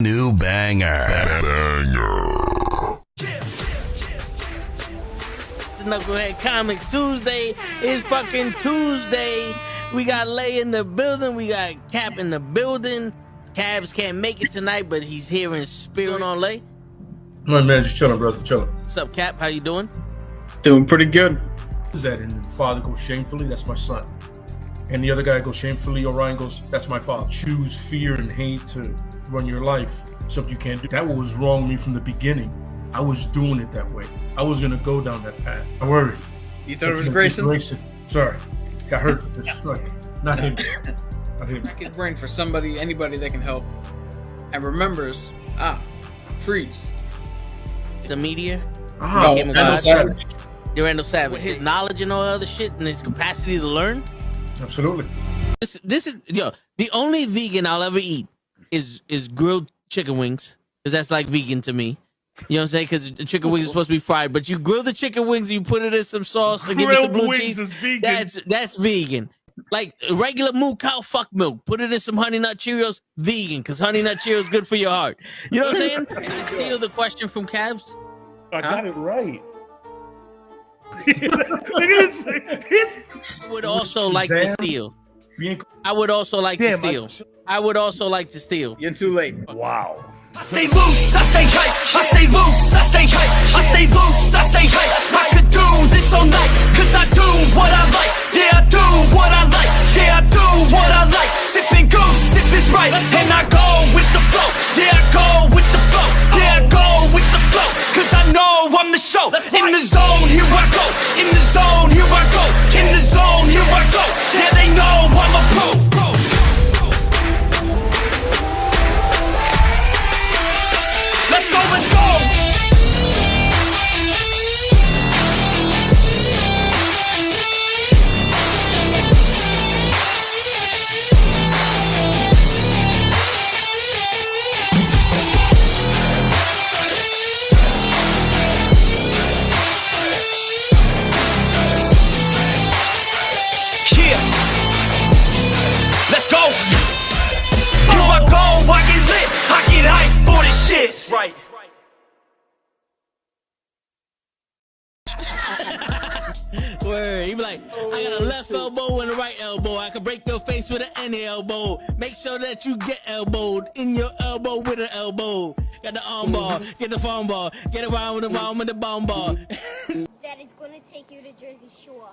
New banger. It's NuKKle Comics Tuesday. It's fucking Tuesday. We got Lay in the building. We got Cap in the building. Cabs can't make it tonight, but he's here in spirit. On Lay. My man, just chilling, brother, chilling. What's up, Cap? How you doing? Doing pretty good. Is that and the father goes shamefully? That's my son. And the other guy goes shamefully. Orion goes, that's my father. Choose fear and hate to run your life. Something you can't do. That was wrong with me from the beginning. I was doing it that way. I was gonna go down that path. I worried. You thought it was Grayson? Sorry, got hurt. It's like not him. Not him. Crack his brain for somebody, anybody that can help, and remembers. Freeze. The media. No, Randall Savage. Randall Savage. With his knowledge and all other shit, and his capacity to learn. Absolutely. This is the only vegan I'll ever eat is grilled chicken wings, because that's like vegan to me. You know what I'm saying? Because the chicken wings are supposed to be fried, but you grill the chicken wings and you put it in some sauce and give it some blue cheese. Is vegan. That's vegan. Like regular moo cow fuck milk. Put it in some Honey Nut Cheerios. Vegan, because Honey Nut Cheerios is good for your heart. You know what I'm saying? Can I steal the question from Cabs? I got it right. Look at this. I would also like to steal. I would also like to steal. I would also like to steal. You're too late. Wow. I stay loose, I stay hype. I stay loose, I stay hype. I stay loose, I stay hype. I could do this all night, cause I do what I like. Yeah, I do what I like. Yeah, I do what I like. Sipping goose, sip is right. And I go with the flow. Yeah, I go with the flow. Yeah, I go with the flow. Cause I know I'm the show. In the zone, here I go. In the zone, here I go. In the zone, here I go. Yeah, they know I'm a pro. Let's go, let's go! Yeah! Let's go! Here I go, I get lit, I get hyped for this shit! Right. Word. He be like, I got a left elbow and a right elbow. I can break your face with an any elbow. Make sure that you get elbowed in your elbow with an elbow. Got the arm ball, get the farm ball, get around with the arm with the bomb ball. Daddy's gonna take you to Jersey Shore.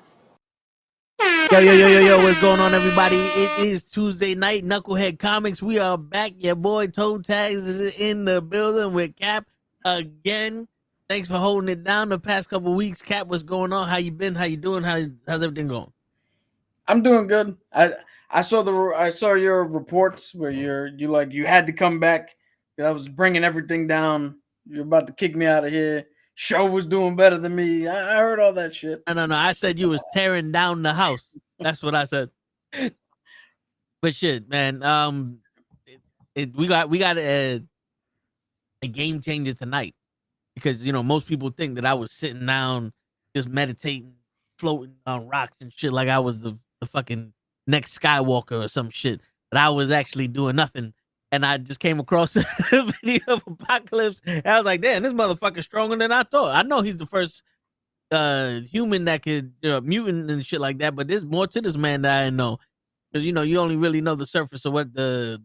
Yo, what's going on, everybody? It is Tuesday night, NuKKle Comics. We are back. Your boy Toe Tags is in the building with Cap again. Thanks for holding it down the past couple of weeks. Cap, what's going on? How you been? How you doing? How's everything going? I'm doing good. I saw your reports where you had to come back. I was bringing everything down. You're about to kick me out of here. Show was doing better than me. I heard all that shit. No. I said you was tearing down the house. That's what I said. But shit, man. We got a game changer tonight. Because, most people think that I was sitting down, just meditating, floating on rocks and shit like I was the fucking next Skywalker or some shit. But I was actually doing nothing. And I just came across a video of Apocalypse. And I was like, damn, this motherfucker's stronger than I thought. I know he's the first human that could, mutant and shit like that. But there's more to this man that I didn't know. Because, you only really know the surface of what the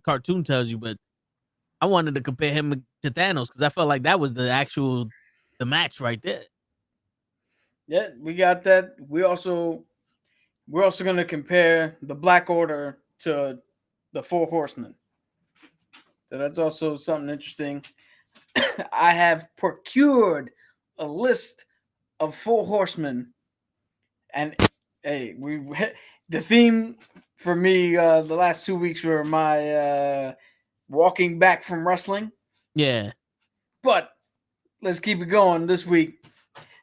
cartoon tells you. But I wanted to compare him to Thanos because I felt like that was the match right there. Yeah, we got that. We're also going to compare the Black Order to the Four Horsemen. So that's also something interesting. I have procured a list of Four Horsemen, and hey, the theme for me the last 2 weeks were my walking back from wrestling. Yeah. But let's keep it going this week.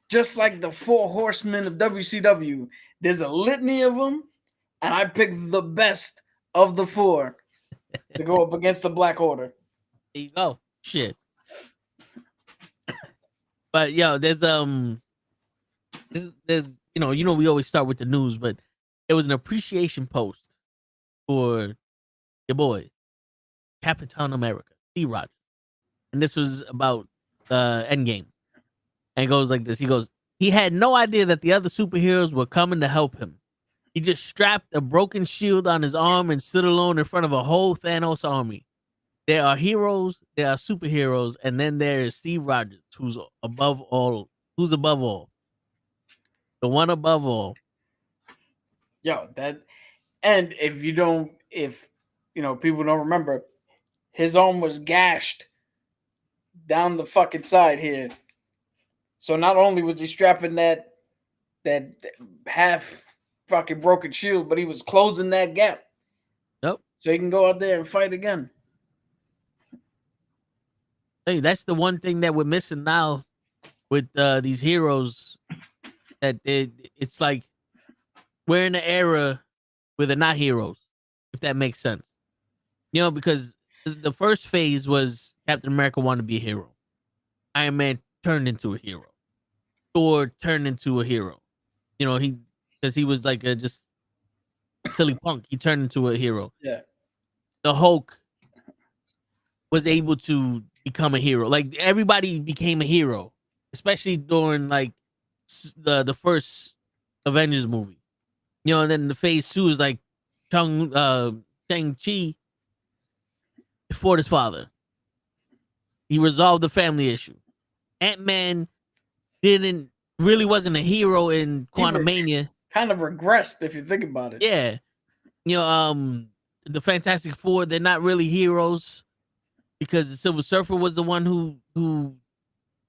Just like the Four Horsemen of WCW, there's a litany of them, and I picked the best of the four to go up against the Black Order. There you go. Shit. But there's we always start with the news, but there was an appreciation post for your boy, Captain America. Steve Rogers. And this was about Endgame. And it goes like this. He goes, he had no idea that the other superheroes were coming to help him. He just strapped a broken shield on his arm and stood alone in front of a whole Thanos army. There are heroes, there are superheroes, and then there is Steve Rogers, who's above all. Who's above all? The one above all. Yo, that, and if people don't remember, his arm was gashed down the fucking side here. So not only was he strapping that half fucking broken shield, but he was closing that gap. Yep. So he can go out there and fight again. Hey, that's the one thing that we're missing now with these heroes. That it's like we're in an era where they're not heroes, if that makes sense. You know, because the first phase was Captain America wanted to be a hero. Iron Man turned into a hero. Thor turned into a hero. You know, because he was like a just silly punk. He turned into a hero. Yeah. The Hulk was able to become a hero. Like everybody became a hero, especially during like the first Avengers movie. You know, and then the phase 2 is like Shang-Chi fought his father. He resolved the family issue. Ant-Man wasn't a hero in Quantumania. Kind of regressed if you think about it. Yeah. You know, the Fantastic Four, they're not really heroes because the Silver Surfer was the one who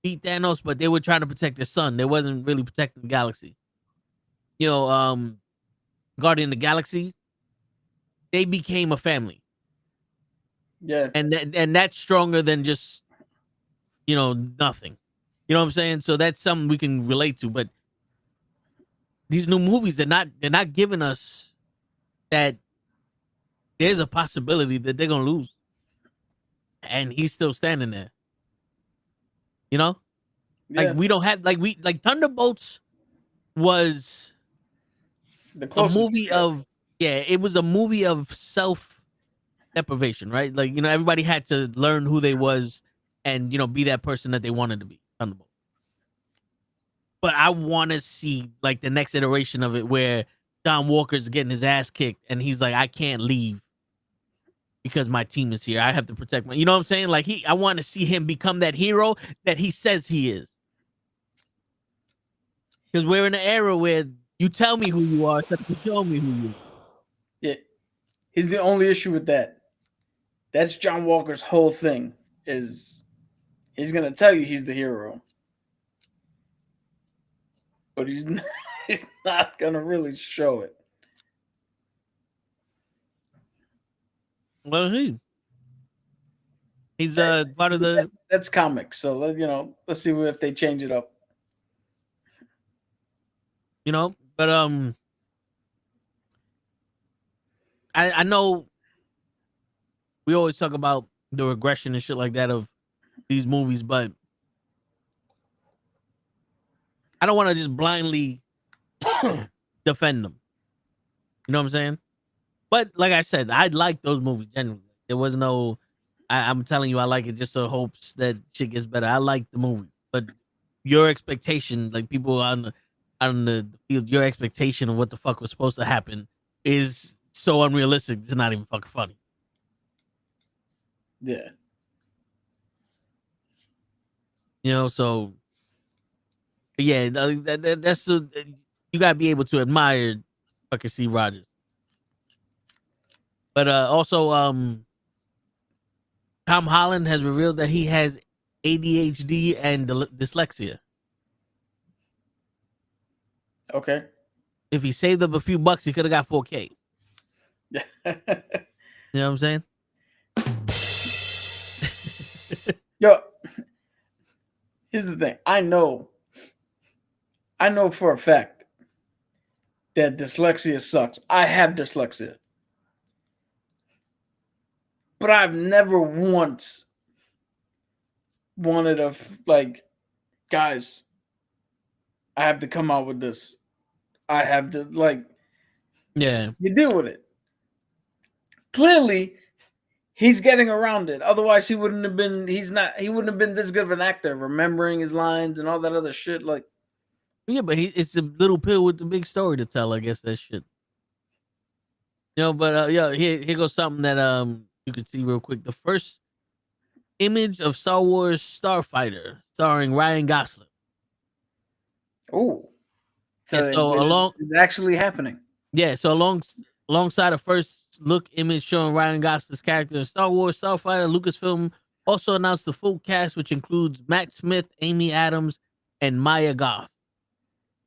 beat Thanos, but they were trying to protect their son. They wasn't really protecting the galaxy. You know, Guardian of the Galaxy, they became a family. Yeah. And that's stronger than just, you know, nothing. You know what I'm saying? So that's something we can relate to. But these new movies, they're not giving us that there's a possibility that they're gonna lose. And he's still standing there. You know? Yeah. Like we don't have like Thunderbolts was a movie of it was a movie of self deprivation, right? Like, you know, everybody had to learn who they was and, you know, be that person that they wanted to be. Thunderbolt. But I want to see like the next iteration of it where John Walker's getting his ass kicked and he's like, I can't leave because my team is here. I have to protect my, you know what I'm saying? Like I want to see him become that hero that he says he is. Because we're in an era where you tell me who you are, except you show me who you are. Yeah. He's the only issue with that. That's John Walker's whole thing is he's going to tell you he's the hero. But he's not going to really show it. Well, he's part of the... That's comics. So, you know, let's see if they change it up. You know, but I know we always talk about the regression and shit like that of these movies, but I don't want to just blindly defend them. You know what I'm saying? But like I said, I like those movies genuinely. There was no, I'm telling you, I like it just so hopes that shit gets better. I like the movie, but your expectation, like people on the field, your expectation of what the fuck was supposed to happen is so unrealistic. It's not even fucking funny. Yeah. You know, so yeah, that's you gotta be able to admire fucking Steve Rogers. But also, Tom Holland has revealed that he has ADHD and dyslexia. Okay. If he saved up a few bucks, he could have got 4K. Yeah. You know what I'm saying? Yo, here's the thing. I know for a fact that dyslexia sucks. I have dyslexia. But I've never once wanted to, like, guys, I have to come out with this. I have to, like, yeah, you deal with it. Clearly, he's getting around it. Otherwise, he wouldn't have been. He wouldn't have been this good of an actor, remembering his lines and all that other shit. Like, Yeah, but it's a little pill with the big story to tell. I guess that shit. But yeah, here goes something that you can see real quick. The first image of Star Wars Starfighter, starring Ryan Gosling. oh, so Yeah, so it's actually happening. so alongside a first look image showing Ryan Gosling's character in Star Wars Starfighter, Lucasfilm also announced the full cast, which includes Matt Smith, Amy Adams, and Maya Goth.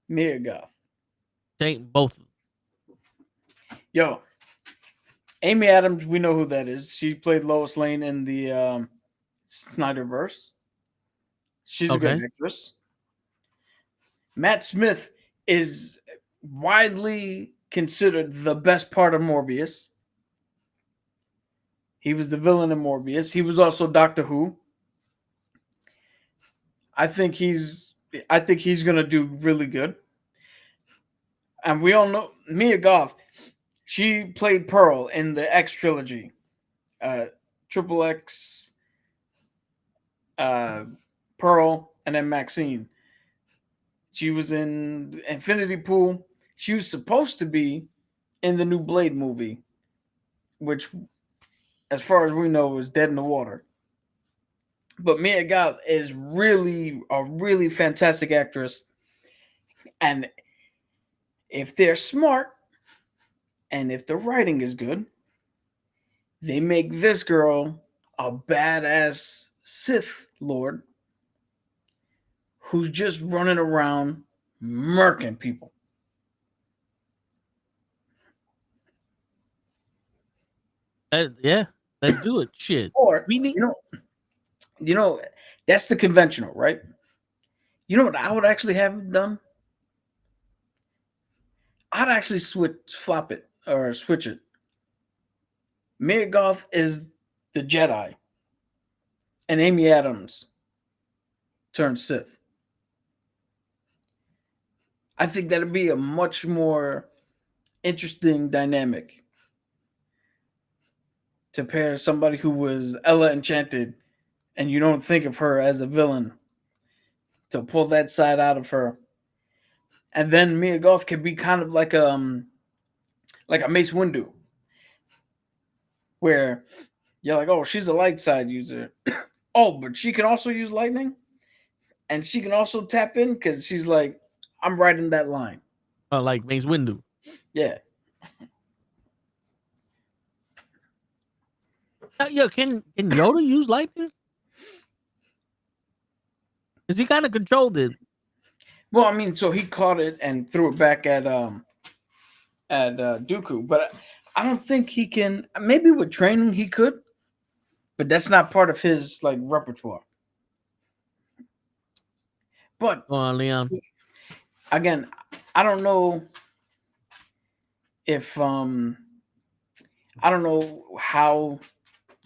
Mia Goth. Take both of them. Yo, Amy Adams, we know who that is. She played Lois Lane in the Snyderverse. She's a good Okay. actress. Matt Smith is widely considered the best part of Morbius. He was the villain in Morbius. He was also Doctor Who. I think he's gonna do really good. And we all know Mia Goth. She played Pearl in the X trilogy, Triple X, Pearl, and then Maxine. She was in Infinity Pool. She was supposed to be in the new Blade movie, which, as far as we know, is dead in the water. But Mia Goth is really a really fantastic actress. And if they're smart and if the writing is good, they make this girl a badass Sith Lord who's just running around murking people. Yeah, let's do it. Shit. Or We need. you know, that's the conventional, right? You know what I would actually have done? I'd actually flop it or switch it. Mia Goth is the Jedi, and Amy Adams turns Sith. I think that'd be a much more interesting dynamic to pair somebody who was Ella Enchanted, and you don't think of her as a villain, to pull that side out of her. And then Mia Goth could be kind of like a Mace Windu, where you're like, oh, she's a light side user. Oh, but she can also use lightning, and she can also tap in because she's like, I'm riding that line. Like Mace Windu. Yeah. Yo, can Yoda use lightning? Because he kind of controlled it. Well, I mean, so he caught it and threw it back at Dooku, but I don't think he can. Maybe with training he could, but that's not part of his like repertoire. But Go on, Leon. again, I don't know if I don't know how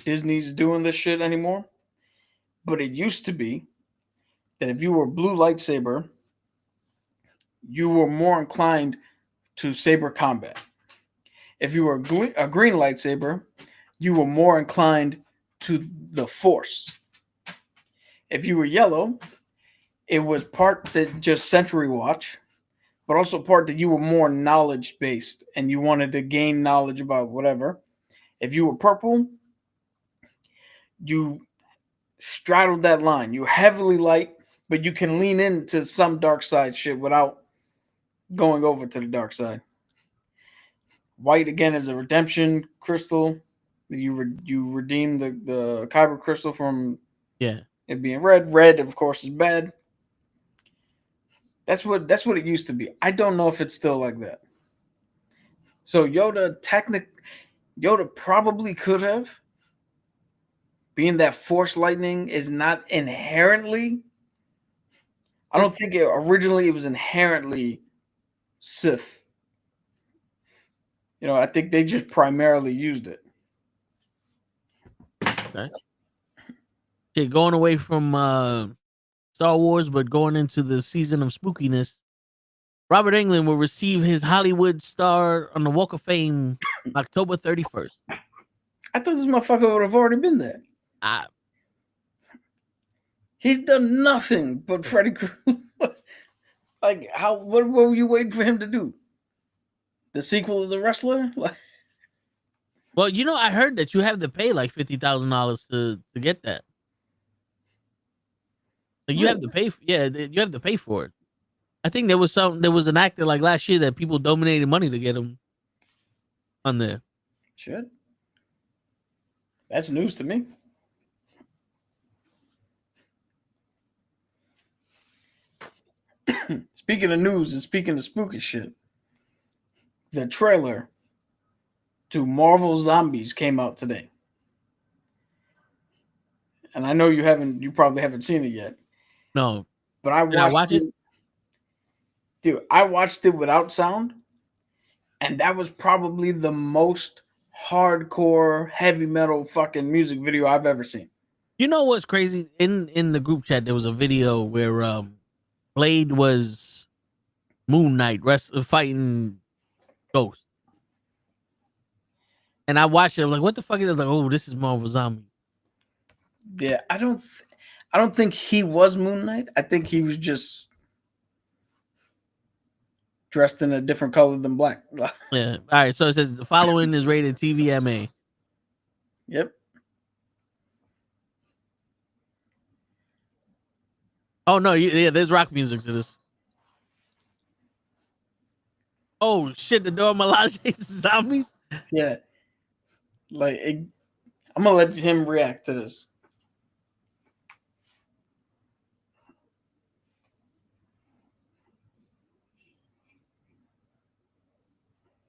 Disney's doing this shit anymore, but it used to be that if you were blue lightsaber, you were more inclined to saber combat. If you were a green lightsaber, you were more inclined to the force. If you were yellow, it was part that just Century Watch, but also part that you were more knowledge based and you wanted to gain knowledge about whatever. If you were purple, you straddled that line. You're heavily light, but you can lean into some dark side shit without going over to the dark side. White again is a redemption crystal. You redeem the kyber crystal from it being red. Red, of course, is bad. That's what it used to be. I don't know if it's still like that. So Yoda probably could have, being that Force lightning is not inherently. I don't think originally it was inherently Sith. I think they just primarily used it. Okay. Going away from Star Wars, but going into the season of spookiness, Robert Englund will receive his Hollywood star on the Walk of Fame October 31st. I thought this motherfucker would have already been there. I, He's done nothing but Freddy Krueger. Like, how? What were you waiting for him to do? The sequel of The Wrestler? Like, well, you know, I heard that you have to pay like $50,000 to get that. Like you have to pay. You have to pay for it. I think there was an actor like last year that people donated money to get him on there. shit. That's news to me. Speaking of news and speaking of spooky shit, the trailer to Marvel Zombies came out today. And I know you probably haven't seen it yet. No, But I Did I watch watched it? it. Dude, I watched it without sound. And that was probably the most hardcore heavy metal fucking music video I've ever seen. you know what's crazy? In the group chat, there was a video where Blade was Moon Knight fighting Ghost, and I watched it. I'm like, what the fuck is this? Like, oh, this is Marvel Zombie. Yeah, I don't think he was Moon Knight. I think he was just dressed in a different color than black. Yeah. All right. So it says the following is rated TVMA. Yep. Oh no, yeah, there's rock music to this. Oh shit, the Dora Milaje zombies. Yeah. Like, I'm gonna let him react to this.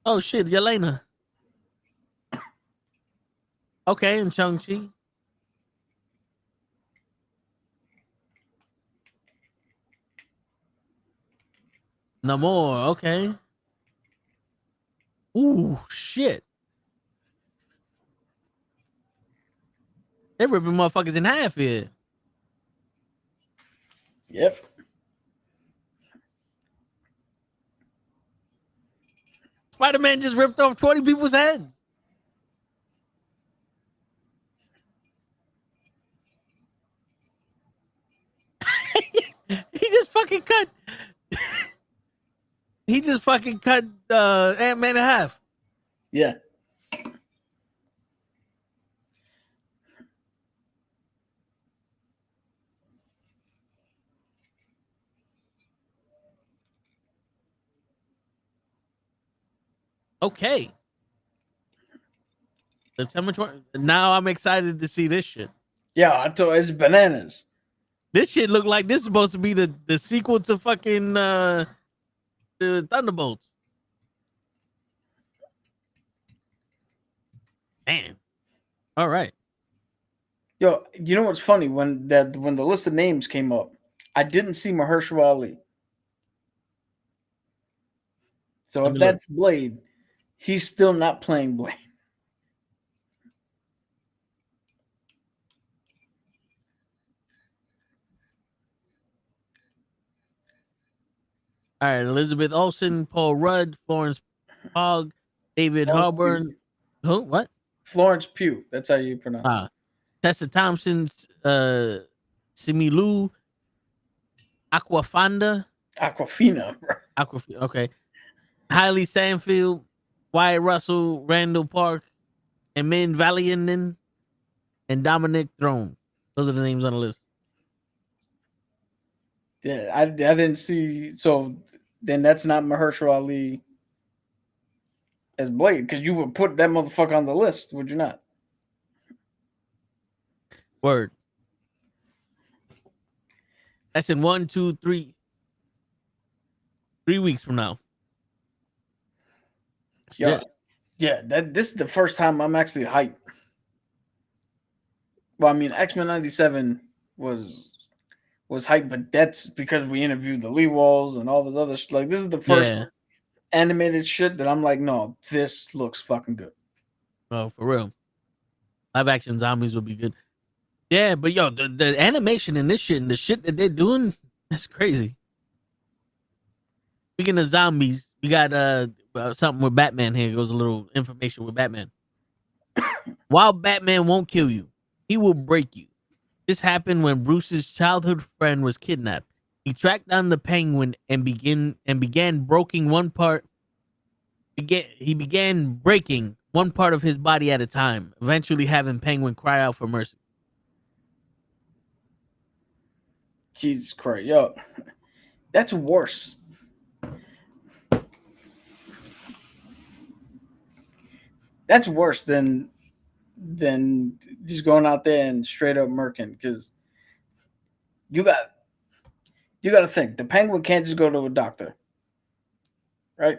Oh shit, Yelena. Okay, and Shang-Chi. No more. Okay. Ooh, shit. They're ripping motherfuckers in half here. Yep. Spider-Man just ripped off 20 people's heads. He just fucking cut. He just fucking cut Ant-Man in half. Yeah. Okay. September 20. Now I'm excited to see this shit. Yeah, I told it's bananas. This shit look like this is supposed to be the sequel to fucking the Thunderbolts. Man. All right. Yo, you know what's funny? When the list of names came up, I didn't see Mahershala Ali. So Let if me look. that's Blade, he's still not playing Blade. All right, Elizabeth Olsen, Paul Rudd, Florence Pugh, David Harbour. Who? What? Florence Pugh. That's how you pronounce it. Tessa Thompson, Similu, Aquafina. Aquafina. Okay. Hailey Stanfield, Wyatt Russell, Randall Park, and Min Valianen, and Dominic Throne. Those are the names on the list. Yeah, I didn't see. So then that's not Mahershala Ali as Blade, because you would put that motherfucker on the list, would you not? Word. That's in 1, 2, 3 weeks from now. Yeah, yeah. This is the first time I'm actually hyped. Well, I mean, X-Men '97 was hyped, but that's because we interviewed the Lee Walls and all this other shit. Like, this is the first animated shit that I'm like, no, this looks fucking good. Oh, for real. Live action zombies would be good. Yeah, but yo, the animation in this shit and the shit that they're doing, that's crazy. Speaking of zombies, we got something with Batman here. Goes a little information with Batman. While Batman won't kill you, he will break you. This happened when Bruce's childhood friend was kidnapped. He tracked down the Penguin and began breaking one part. He began breaking one part of his body at a time, eventually having Penguin cry out for mercy. Jesus Christ, yo, that's worse. That's worse than just going out there and straight up murking, because you got to think the Penguin can't just go to a doctor, right?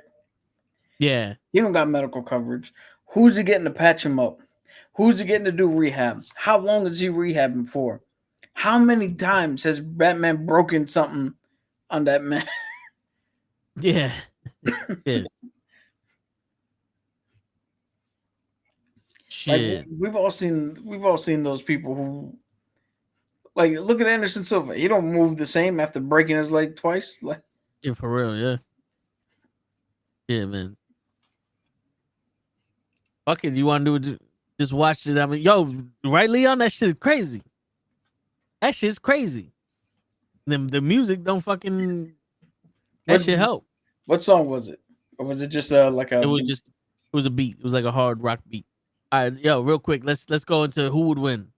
Yeah, He don't got medical coverage. Who's he getting to patch him up? Who's he getting to do rehab? How long is he rehabbing for? How many times has Batman broken something on that man? yeah, yeah. Like Shit, we've all seen those people who, like, look at Anderson Silva. He don't move the same after breaking his leg twice. Like, yeah, for real, yeah, yeah, man. Fuck it, you want to do it? Just watch it. I mean, yo, right, Leon? That shit is crazy. That shit's crazy. The music don't fucking. That What- shit help. what song was it? Or was it just like a? It was a beat. It was like a hard rock beat. All right, yo, real quick, let's go into who would win.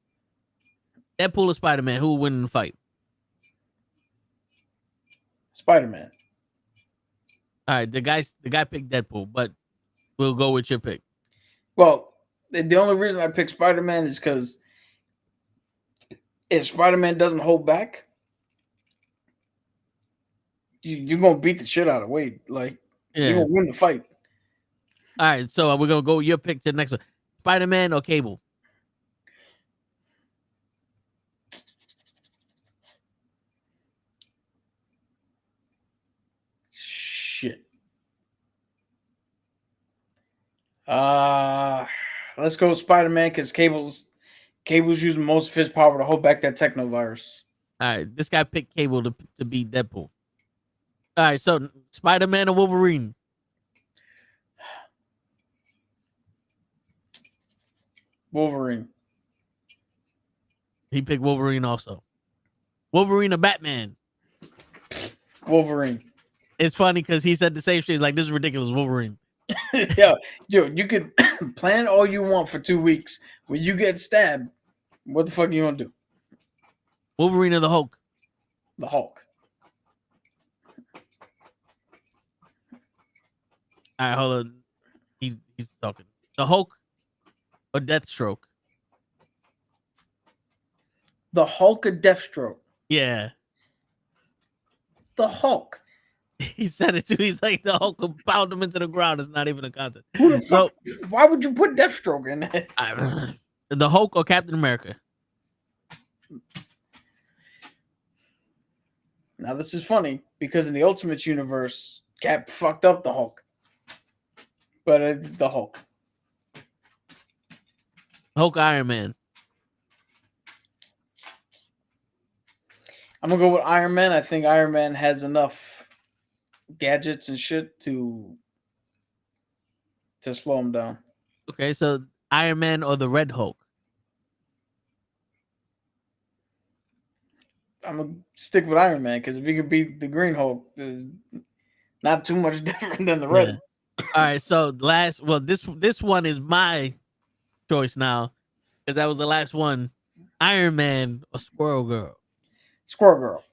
Deadpool or Spider-Man? Who would win in the fight? Spider-Man. All right, the guy picked Deadpool, but we'll go with your pick. Well, the only reason I picked Spider-Man is because if Spider-Man doesn't hold back, you're gonna beat the shit out of Wade. Like, you're Yeah. gonna win the fight. All right, so we're gonna go with your pick to the next one. Spider-Man or Cable? Shit. Let's go with Spider-Man because Cable's using most of his power to hold back that technovirus. All right, this guy picked Cable to beat Deadpool. All right, so Spider-Man or Wolverine? Wolverine. He picked Wolverine also. Wolverine or Batman? Wolverine. It's funny because he said the same shit. He's like, this is ridiculous, Wolverine. Yo, you could plan all you want for 2 weeks. When you get stabbed, what the fuck are you gonna do? Wolverine or the Hulk? The Hulk. All right, hold on. He's talking. The Hulk or Deathstroke? The Hulk or Deathstroke? Yeah. The Hulk. He said it too. He's like, the Hulk will pound him into the ground. It's not even a contest. Who the So, fuck? Why would you put Deathstroke in there? the Hulk or Captain America? Now this is funny because in the Ultimate Universe, Cap fucked up the Hulk. But the Hulk. Hulk, Iron Man. I'm gonna go with Iron Man. I think Iron Man has enough gadgets and shit to slow him down. Okay, so Iron Man or the Red Hulk? I'm gonna stick with Iron Man because if he could beat the Green Hulk, there's not too much different than the Red. Yeah. All right, so this one is my choice now because that was the last one. Iron Man or Squirrel Girl? Squirrel Girl.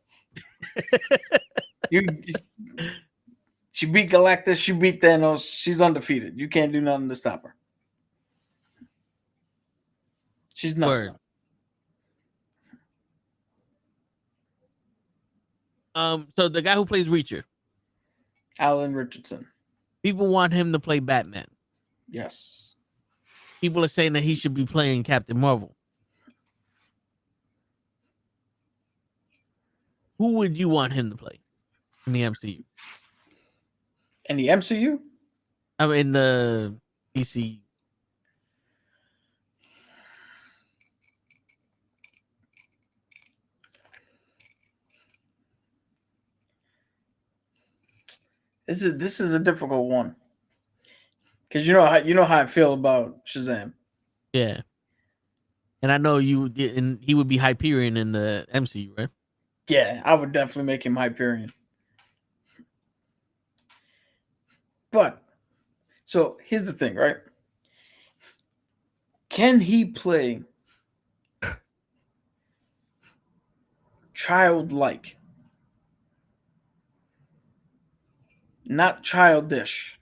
She beat Galactus. She beat Thanos. She's undefeated. You can't do nothing to stop her. She's nuts. Word. So the guy who plays Reacher, Alan Richardson. people want him to play Batman. Yes. People are saying that he should be playing Captain Marvel. Who would you want him to play in the MCU? In the MCU? I mean, in the DC. This is a difficult one. Because you know how I feel about Shazam. Yeah. And I know you would get, and he would be Hyperion in the MCU, right? Yeah, I would definitely make him Hyperion. But so here's the thing, right? Can he play childlike? Not childish.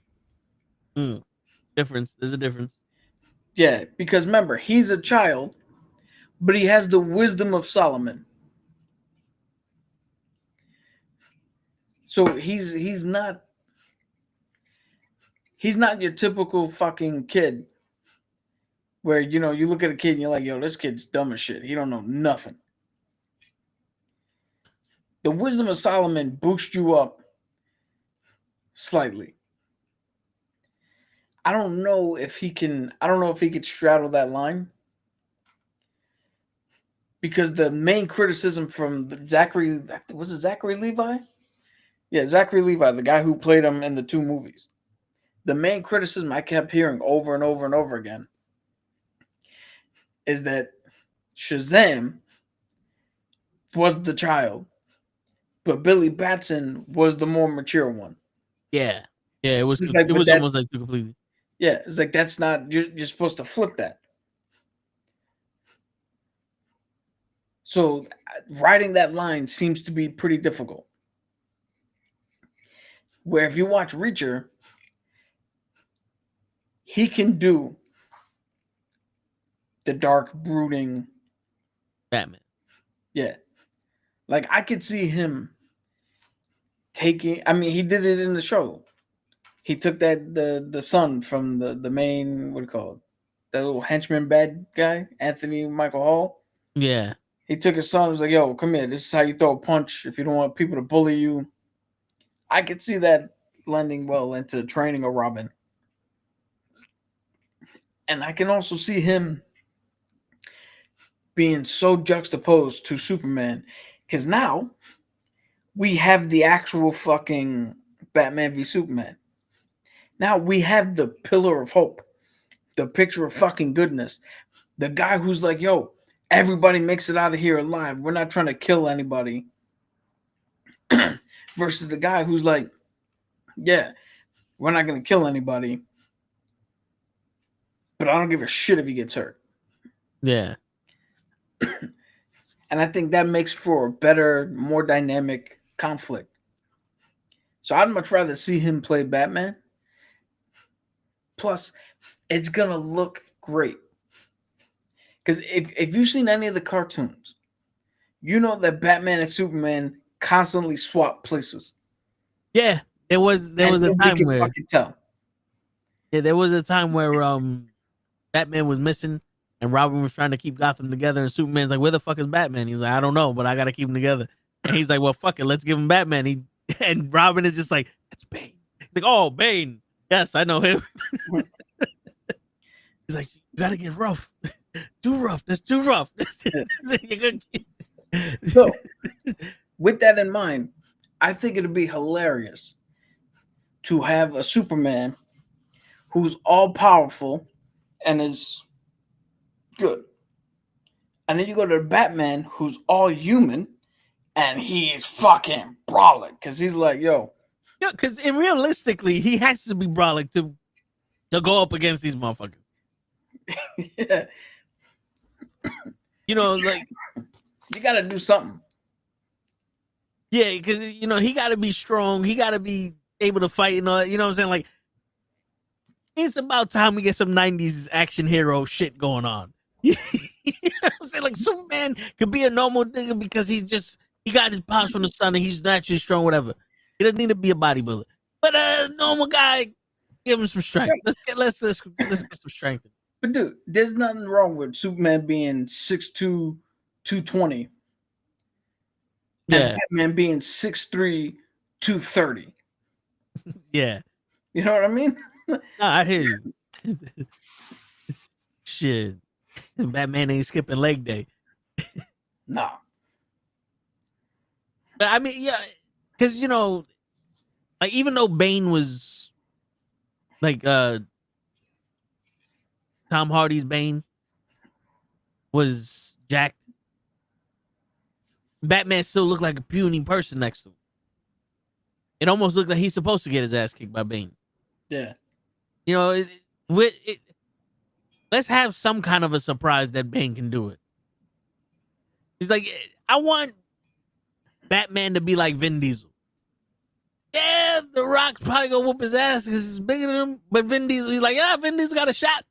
Difference. There's a difference. Yeah, because remember, he's a child, but he has the wisdom of Solomon. So he's not your typical fucking kid where you look at a kid and you're like, yo, this kid's dumb as shit. He don't know nothing. The wisdom of Solomon boosts you up slightly. I don't know if he could straddle that line. Because the main criticism from Zachary Levi? Yeah, Zachary Levi, the guy who played him in the 2 movies. The main criticism I kept hearing over and over and over again is that Shazam was the child, but Billy Batson was the more mature one. Yeah. Yeah, it was almost like completely. Yeah, it's like that's not you're supposed to flip that. So writing that line seems to be pretty difficult. Where if you watch Reacher, he can do the dark, brooding Batman. Yeah. Like I could see him taking, I mean, he did it in the show. He took the son from the main, what do you call it? That little henchman bad guy, Anthony Michael Hall. Yeah. He took his son and was like, yo, come here. This is how you throw a punch if you don't want people to bully you. I could see that lending well into training a Robin. And I can also see him being so juxtaposed to Superman. Because now we have the actual fucking Batman v Superman. Now we have the pillar of hope, the picture of fucking goodness. The guy who's like, yo, everybody makes it out of here alive. We're not trying to kill anybody. Versus the guy who's like, yeah, we're not going to kill anybody. But I don't give a shit if he gets hurt. Yeah. And I think that makes for a better, more dynamic conflict. So I'd much rather see him play Batman. Plus, it's going to look great. Because if you've seen any of the cartoons, you know that Batman and Superman constantly swap places. Yeah. There was a time where tell. Yeah, there was a time where Batman was missing and Robin was trying to keep Gotham together, and Superman's like, where the fuck is Batman? He's like, I don't know, but I gotta keep him together. And he's like, well, fuck it, let's give him Batman. And Robin is just like, that's Bane. He's like, oh, Bane. Yes, I know him. He's like, you gotta get rough. Too rough. That's too rough. So, with that in mind, I think it'd be hilarious to have a Superman who's all powerful and is good. And then you go to Batman who's all human and he's fucking brolic because he's like, yo. Yeah, because realistically, he has to be brolic to go up against these motherfuckers. Yeah. Like, you got to do something. Yeah, because, he got to be strong. He got to be able to fight and all. You know what I'm saying? Like, it's about time we get some 90s action hero shit going on. You know what I'm saying? Like, Superman could be a normal nigga because he got his powers from the sun and he's naturally strong, whatever. He doesn't need to be a bodybuilder. But a normal guy, give him some strength. Let's get some strength. But dude, there's nothing wrong with Superman being 6'2", 220. Yeah. And Batman being 6'3", 230. Yeah. You know what I mean? No, I hear you. Shit. Batman ain't skipping leg day. No. But I mean, yeah, because like even though Bane was like Tom Hardy's Bane, was jacked, Batman still looked like a puny person next to him. It almost looked like he's supposed to get his ass kicked by Bane. Yeah. You know, let's have some kind of a surprise that Bane can do it. He's like, I want Batman to be like Vin Diesel. Yeah, The Rock's probably gonna whoop his ass because he's bigger than him. But Vin Diesel, he's like, yeah, Vin Diesel got a shot.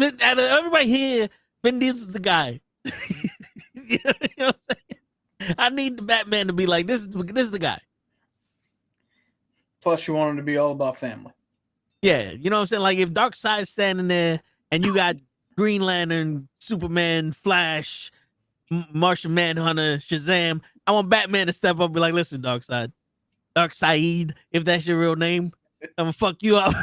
Out of everybody here, Vin Diesel's the guy. You know what I'm saying? I need the Batman to be like, this is the guy. Plus, you want him to be all about family. Yeah, you know what I'm saying? Like, if Darkseid's standing there and you got Green Lantern, Superman, Flash, Martian Manhunter, Shazam, I want Batman to step up and be like, listen, Darkseid, if that's your real name, I'm gonna fuck you up.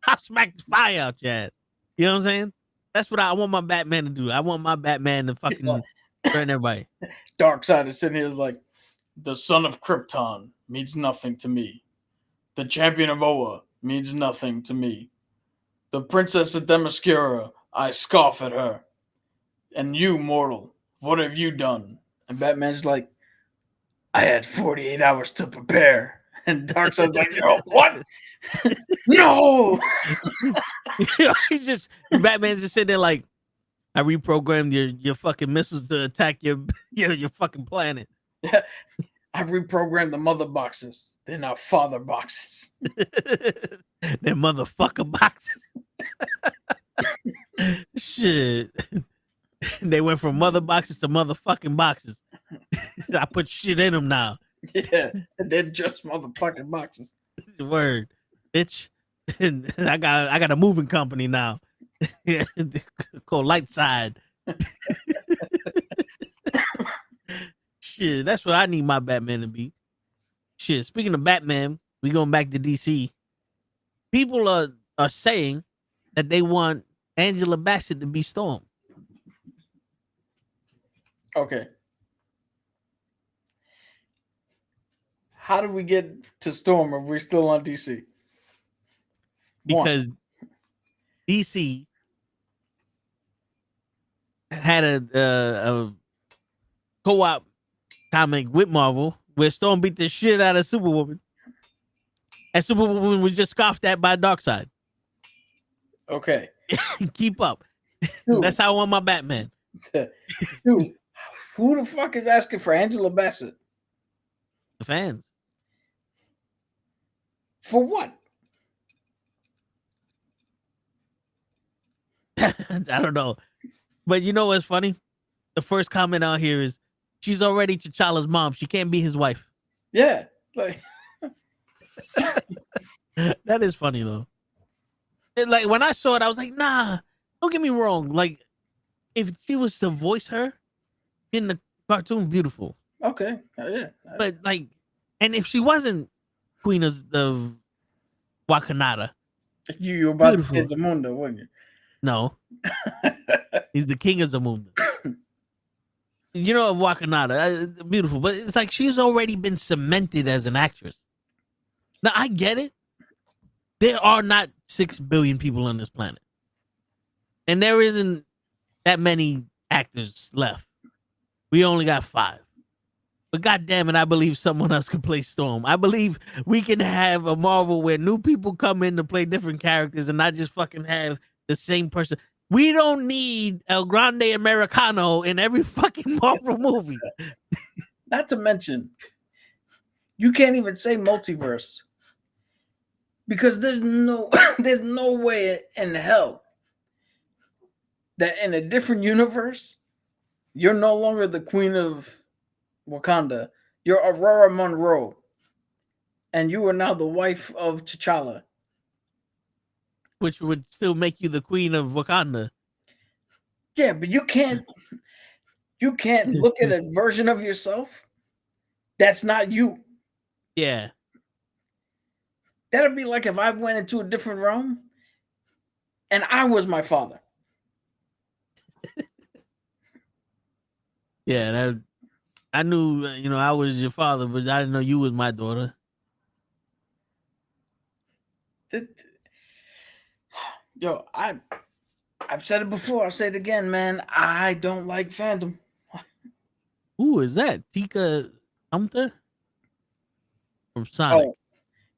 I'll smack the fire out your ass. You know what I'm saying? That's what I want my Batman to do. I want my Batman to fucking threaten everybody. Darkseid is sitting here like, the son of Krypton means nothing to me. The champion of Oa means nothing to me. The princess of Themyscira, I scoff at her. And you, mortal, what have you done? And Batman's like, I had 48 hours to prepare. And Darkseid's like, yo, what? No! He's just, Batman's just sitting there like, I reprogrammed your fucking missiles to attack your fucking planet. I reprogrammed the mother boxes. They're now father boxes. They're motherfucker boxes. Shit. They went from mother boxes to motherfucking boxes. I put shit in them now. Yeah, they're just motherfucking boxes. Word, bitch. I got a moving company now. Called Lightside. Shit, that's what I need my Batman to be. Shit, speaking of Batman, we going back to DC. People are saying that they want Angela Bassett to be Storm. Okay. How do we get to Storm if we're still on DC? Because DC had a co-op comic with Marvel where Storm beat the shit out of Superwoman. And Superwoman was just scoffed at by Darkseid. Okay. Keep up. Dude. That's how I want my Batman. Dude, who the fuck is asking for Angela Bassett? The fans. For what? I don't know. But you know what's funny? The first comment out here is, she's already T'Challa's mom. She can't be his wife. Yeah. Like that is funny though. Like when I saw it, I was like, nah, don't get me wrong. Like if she was to voice her in the cartoon, beautiful. Okay. Yeah. But like, and if she wasn't Queen of the Wakanda, You were about beautiful. to say Zamunda, wasn't you? No. He's the king of Zamunda. You know, of Wakanda, beautiful, but it's like she's already been cemented as an actress. Now, I get it. There are not 6 billion people on this planet. And there isn't that many actors left. We only got 5. But God damn it, I believe someone else can play Storm. I believe we can have a Marvel where new people come in to play different characters and not just fucking have the same person. We don't need El Grande Americano in every fucking Marvel movie. Not to mention, you can't even say multiverse. Because there's no way in hell that in a different universe, you're no longer the queen of Wakanda. You're Aurora Monroe. And you are now the wife of T'Challa. Which would still make you the queen of Wakanda. Yeah, but you can't look at a version of yourself that's not you. Yeah. That'd be like if I went into a different realm and I was my father. Yeah, I knew, I was your father, but I didn't know you was my daughter. Yo, I've said it before. I'll say it again, man. I don't like fandom. Who is that? Tika Sumter from Sonic. Oh,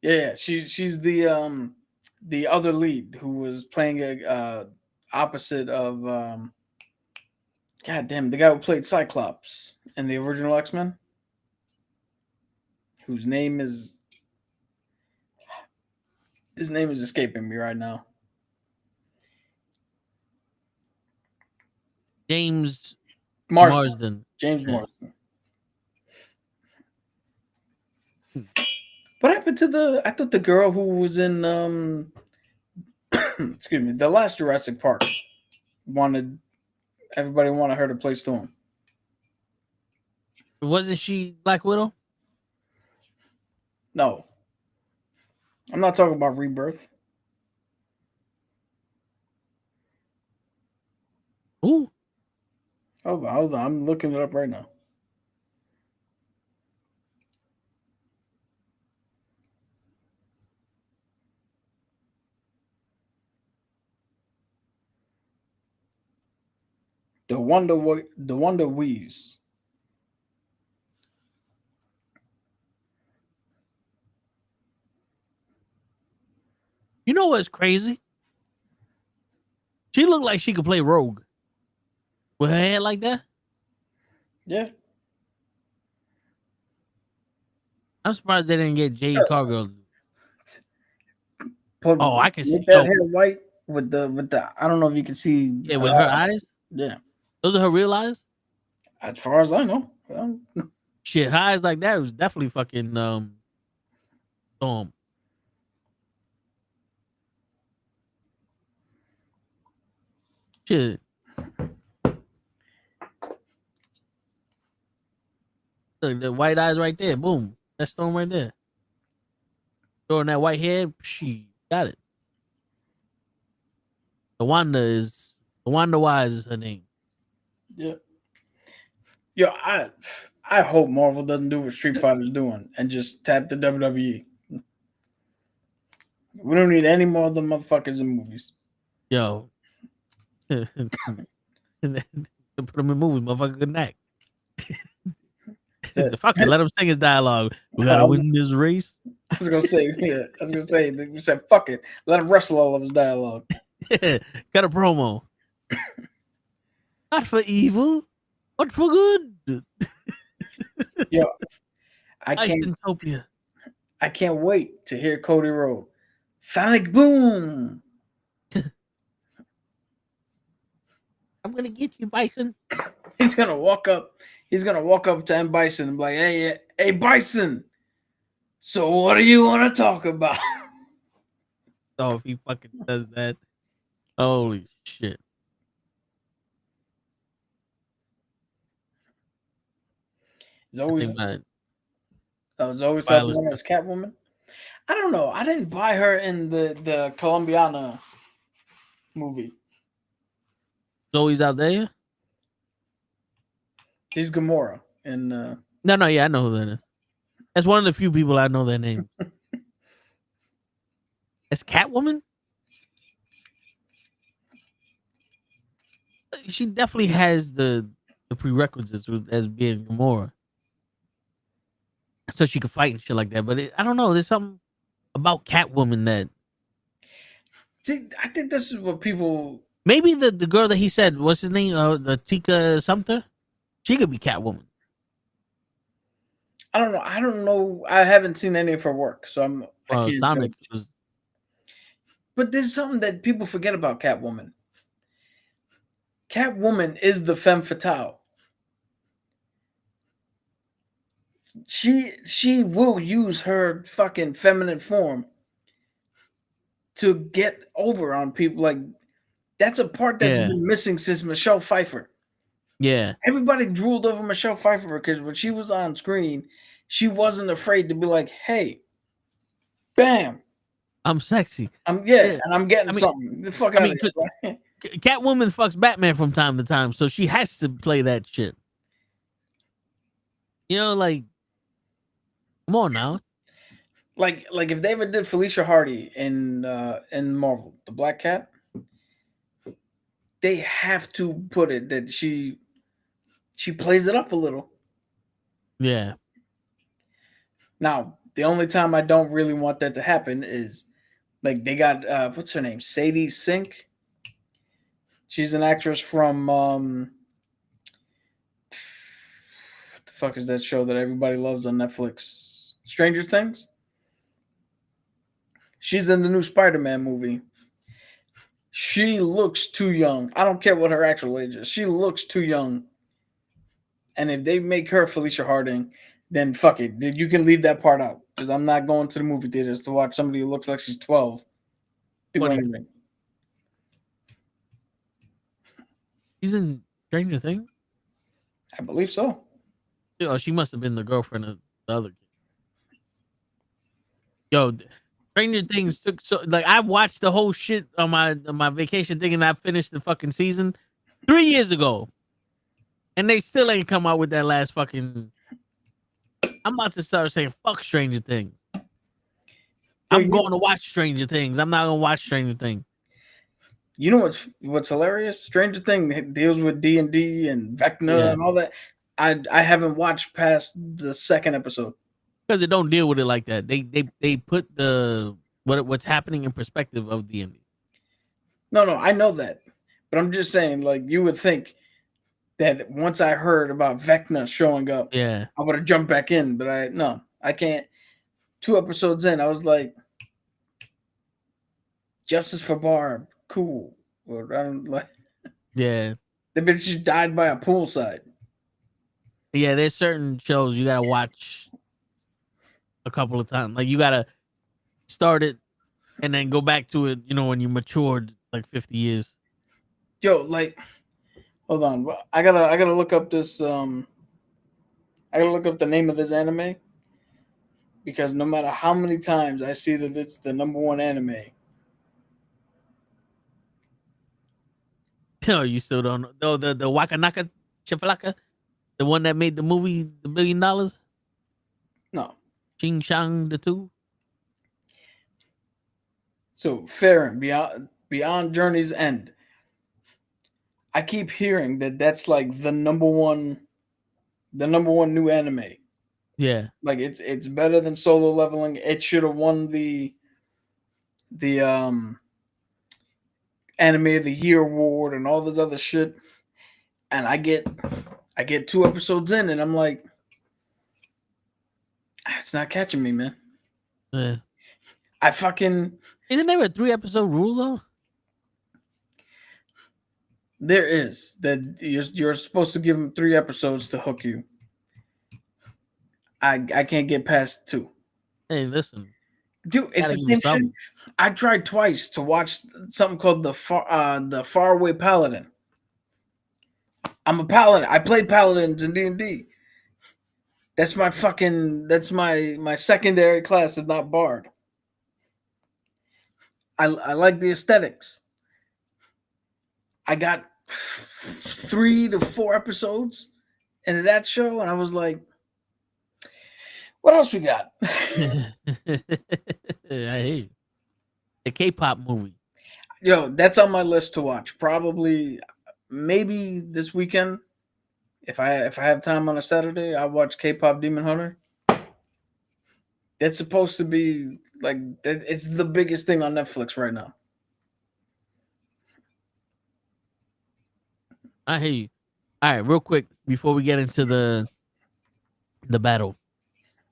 yeah. She's the other lead who was playing a opposite of God damn, the guy who played Cyclops in the original X-Men, whose name is his name is escaping me right now. James Marsden. Marsden. James Yeah. Marsden. What happened to I thought the girl who was in excuse me, the last Jurassic Park everybody wanted her to play Storm. Wasn't she Black Widow? No. I'm not talking about Rebirth. Who? Hold on. I'm looking it up right now. The Wonder Wheeze. You know what's crazy? She looked like she could play Rogue with her hair like that. Yeah. I'm surprised they didn't get Jade Cargill. Oh, I can see that hair white with the I don't know if you can see. Yeah, with her eyes. Yeah. Those are her real eyes. As far as I know. Shit, her eyes like that was definitely fucking Storm. Shit. Look, the white eyes right there. Boom. That's Storm right there. Throwing that white hair. She got it. The Wanda Wise is her name. Yeah. Yo, I hope Marvel doesn't do what Street Fighter's doing and just tap the WWE. We don't need any more of them motherfuckers in movies. Yo. Put them in movies, motherfucker. Good night. Fuck it, let him sing his dialogue. We gotta win this race. I was gonna say, we said, fuck it, let him wrestle all of his dialogue. Got a promo. Not for evil, but for good. Yo, I can't wait to hear Cody Rhodes. Sonic Boom. I'm gonna get you, Bison. He's gonna walk up to M. Bison and be like, hey, Bison. So what do you want to talk about? Oh, if he fucking does that. Holy shit. It's always something known as Catwoman. I don't know. I didn't buy her in the Colombiana movie. Zoe's out there? She's Gamora. And No, yeah, I know who that is. That's one of the few people I know their name. It's Catwoman? She definitely has the prerequisites as being Gamora. So she could fight and shit like that. But I don't know. There's something about Catwoman that... See, I think this is what people... Maybe the girl that he said, what's his name? The Tika Sumter? She could be Catwoman. I don't know. I haven't seen any of her work, so I can't Sonic was... But there's something that people forget about Catwoman. Catwoman is the femme fatale. She will use her fucking feminine form to get over on people. Like, that's a part that's been missing since Michelle Pfeiffer. Yeah. Everybody drooled over Michelle Pfeiffer because when she was on screen, she wasn't afraid to be like, hey, bam. I'm sexy. And I'm getting something. The fuck out of here. Catwoman fucks Batman from time to time, so she has to play that shit. You know, like, come on now. Like if they ever did Felicia Hardy in Marvel, the Black Cat, they have to put it that she plays it up a little. Yeah. Now, the only time I don't really want that to happen is like they got what's her name? Sadie Sink. She's an actress from what the fuck is that show that everybody loves on Netflix? Stranger Things. She's in the new Spider-Man movie. She looks too young. I don't care what her actual age is. She looks too young. And if they make her Felicia Harding, then fuck it. Then you can leave that part out. Because I'm not going to the movie theaters to watch somebody who looks like she's 12 do What? anything. She's in Stranger Things. I believe so. Oh, she must have been the girlfriend of the other kid. Yo, Stranger Things took so like I watched the whole shit on my vacation thing, and I finished the fucking season 3 years ago, and they still ain't come out with that last fucking. I'm about to start saying fuck Stranger Things. I'm going to watch Stranger Things. I'm not gonna watch Stranger Things. You know what's hilarious? Stranger Things deals with D&D and Vecna and all that. I haven't watched past the second episode because it don't deal with it like that. They put the what's happening in perspective of D&D. No, I know that, but I'm just saying, like, you would think that once I heard about Vecna showing up, I would have jumped back in, but I can't. 2 episodes in, I was like, Justice for Barb, cool. Or I don't like. Yeah, the bitch just died by a poolside. Yeah, there's certain shows you gotta watch a couple of times. Like you gotta start it and then go back to it. You know, when you matured like 50 years. Yo, like, hold on, I gotta look up this. I gotta look up the name of this anime because no matter how many times I see that it's the #1 anime. No, you still don't know. No, the Wakanaka Chifalaka, the one that made the movie $1 billion. No. Ching Shang the 2. So Farron, Beyond Journey's End. I keep hearing that that's like the #1 new anime. Yeah. Like it's better than Solo Leveling. It should have won the Anime of the Year award and all this other shit. And I get 2 episodes in and I'm like, it's not catching me, man. Yeah. I fucking Isn't there a 3-episode rule though? There is that you're supposed to give them 3 episodes to hook you. I can't get past 2. Hey, listen, dude, it's the same shit. I tried twice to watch something called the Faraway Paladin. I'm a paladin. I played paladins in D&D. That's my secondary class, if not bard. I like the aesthetics. I got 3 to 4 episodes into that show, and I was like, what else we got? I hate it. The K-pop movie. Yo, that's on my list to watch. Probably, maybe this weekend. If I have time on a Saturday, I'll watch K-pop Demon Hunter. That's supposed to be like it's the biggest thing on Netflix right now. I hear you. All right, real quick before we get into the battle,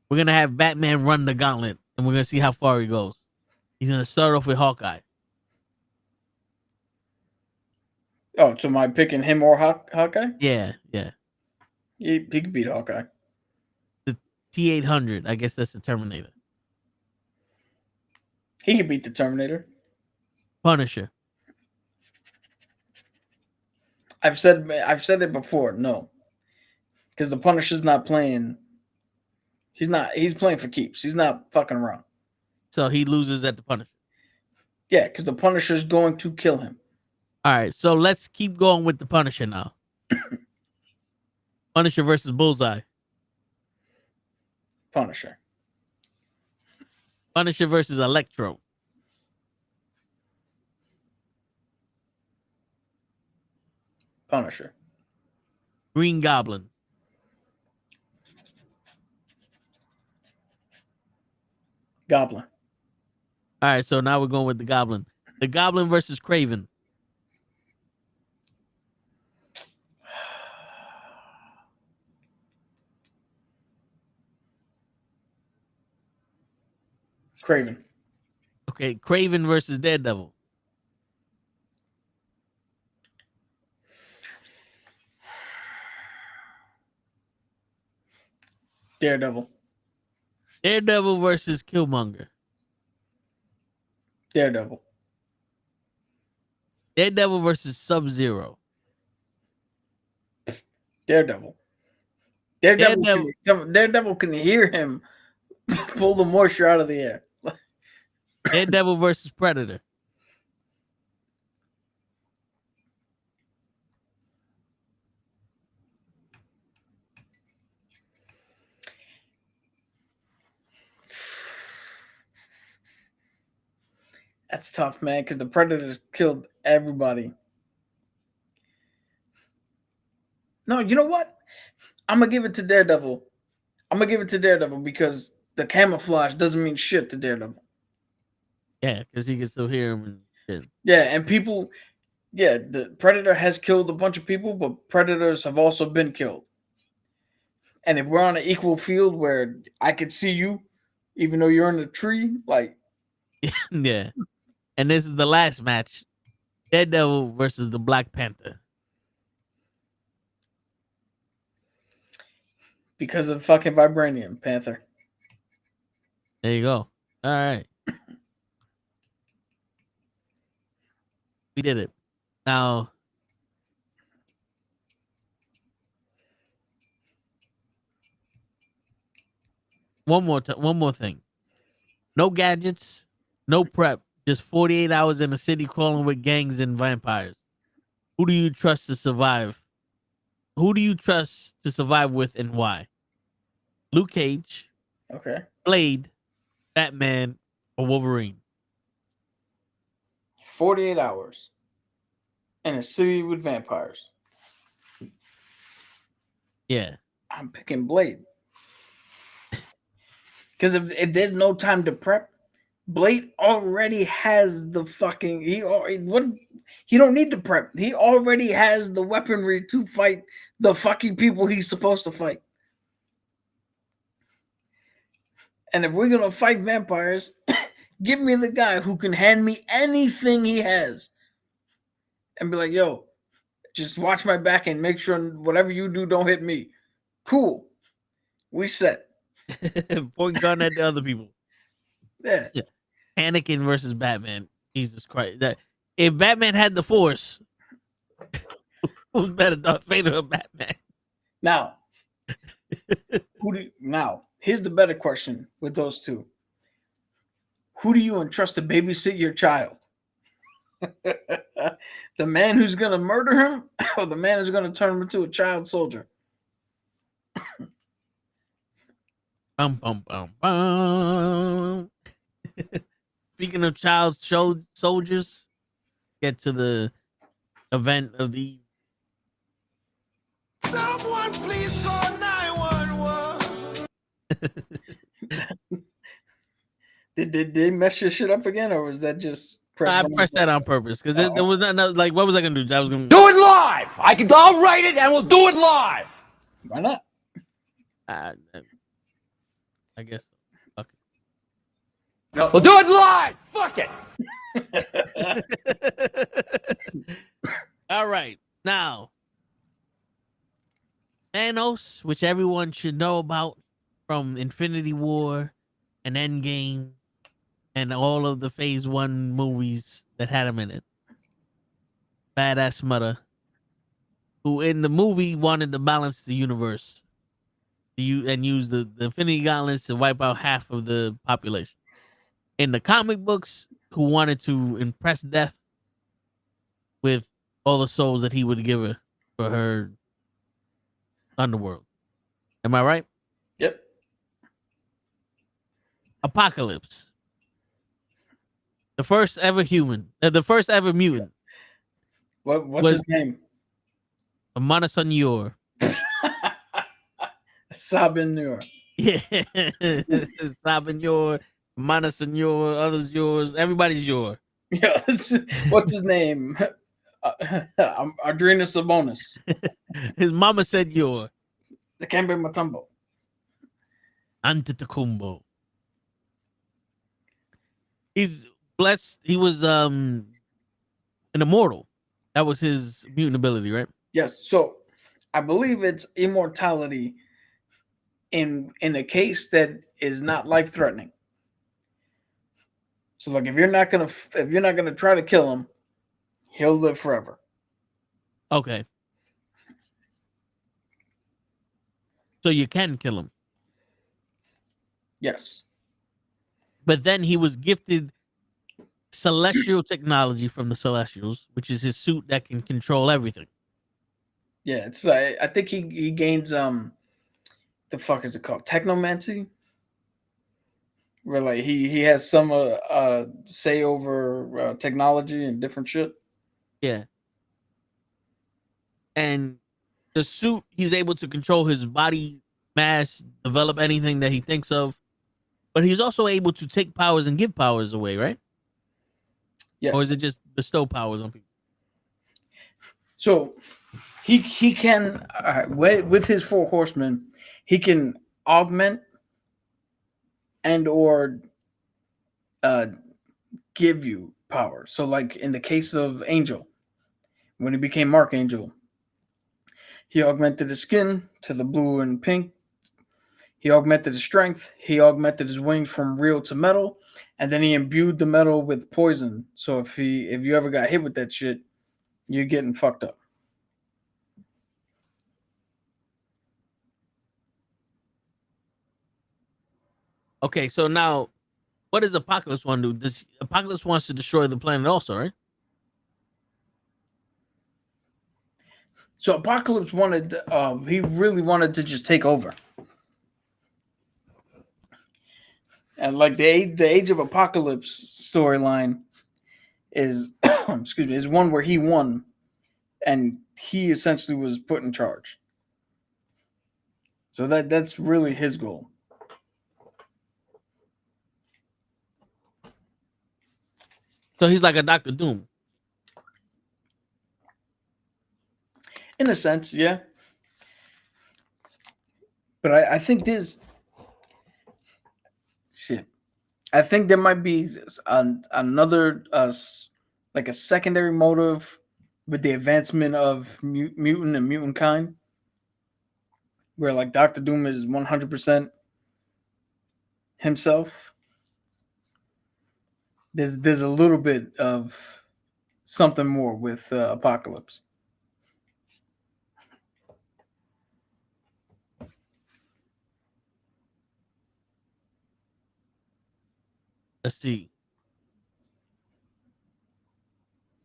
we're gonna have Batman run the gauntlet, and we're gonna see how far he goes. He's gonna start off with Hawkeye. Oh, so am I picking him or Hawkeye? Yeah. He could beat Hawkeye. The T-800, I guess that's the Terminator. He could beat the Terminator. Punisher. I've said it before. No, because the Punisher's not playing. He's playing for keeps. He's not fucking around. So he loses at the Punisher. Yeah, because the Punisher's going to kill him. All right, so let's keep going with the Punisher now. Punisher versus Bullseye. Punisher. Punisher versus Electro. Punisher. Green Goblin. Goblin. All right, so now we're going with the Goblin. The Goblin versus Craven. Craven. Okay, Craven versus Daredevil. Daredevil. Daredevil versus Killmonger. Daredevil. Daredevil versus Sub-Zero. Daredevil. Daredevil can hear him pull the moisture out of the air. Daredevil versus Predator. That's tough, man, because the Predators killed everybody. No, you know what? I'm going to give it to Daredevil. Because the camouflage doesn't mean shit to Daredevil. Yeah, because he can still hear him and shit. Yeah, and people, the Predator has killed a bunch of people, but Predators have also been killed. And if we're on an equal field where I could see you, even though you're in a tree, like... Yeah. And this is the last match. Daredevil versus the Black Panther. Because of fucking vibranium, Panther. There you go. All right. We did it. Now, one more thing. No gadgets, no prep. Just 48 hours in a city crawling with gangs and vampires. Who do you trust to survive? Who do you trust to survive with and why? Luke Cage, Okay. Blade, Batman, or Wolverine? 48 hours in a city with vampires. Yeah. I'm picking Blade. Because if there's no time to prep, Blade already has the fucking... He don't need to prep. He already has the weaponry to fight the fucking people he's supposed to fight. And if we're going to fight vampires, give me the guy who can hand me anything he has. And be like, yo, just watch my back and make sure whatever you do don't hit me. Cool. We set. Point gun at the other people. Yeah. Anakin versus Batman. Jesus Christ. If Batman had the Force, who's better, Darth Vader or Batman? Now, here's the better question with those two. Who do you entrust to babysit your child? The man who's going to murder him or the man who's going to turn him into a child soldier? Bum, bum, bum, bum. Speaking of child soldiers, get to the event of the... Someone please call 911. Did they mess your shit up again, or was that just... I pressed that on purpose because there was not like, what was I gonna do? I was gonna do it live. I'll write it and we'll do it live. Why not? I guess. Fuck it. No. We'll do it live. Fuck it. All right, now Thanos, which everyone should know about from Infinity War and Endgame and all of the Phase 1 movies that had him in it. Badass mother, who in the movie wanted to balance the universe and use the Infinity Gauntlets to wipe out half of the population. In the comic books, who wanted to impress Death with all the souls that he would give her for her underworld. Am I right? Yep. Apocalypse. The first ever human. The first ever mutant. What's his name? Amana Senor. Sabenur. Yeah. Sabenor, Amana Senor, others yours. Everybody's yours. Yeah, what's his name? Adrena Sabonis. His mama said your The Kembe Mutombo. Antetokounmpo. He's blessed. He was an immortal. That was his mutant ability, right? Yes. So I believe it's immortality in a case that is not life threatening. So like if you're not gonna try to kill him, he'll live forever. Okay. So you can kill him. Yes. But then he was gifted celestial technology from the Celestials, which is his suit that can control everything. Yeah, it's like I think he gains the fuck is it called? Technomancy? Where like he has some say over technology and different shit. Yeah. And the suit, he's able to control his body mass, develop anything that he thinks of. But he's also able to take powers and give powers away, right? Yes. Or is it just bestow powers on people? So he can with his four horsemen, he can augment and or give you power. So like in the case of Angel, when he became Archangel, he augmented his skin to the blue and pink. He augmented his strength. He augmented his wings from real to metal, and then he imbued the metal with poison. So if you ever got hit with that shit, you're getting fucked up. Okay, so now what does Apocalypse want to do? Does Apocalypse wants to destroy the planet also, right? So Apocalypse wanted, he really wanted to just take over. And like the Age of Apocalypse storyline is, excuse me, is one where he won, and he essentially was put in charge. So that's really his goal. So he's like a Dr. Doom. In a sense, yeah. But I think there's shit. I think there might be another like a secondary motive with the advancement of mutant and mutant kind, where like Doctor Doom is 100% himself. There's a little bit of something more with Apocalypse. Let's see.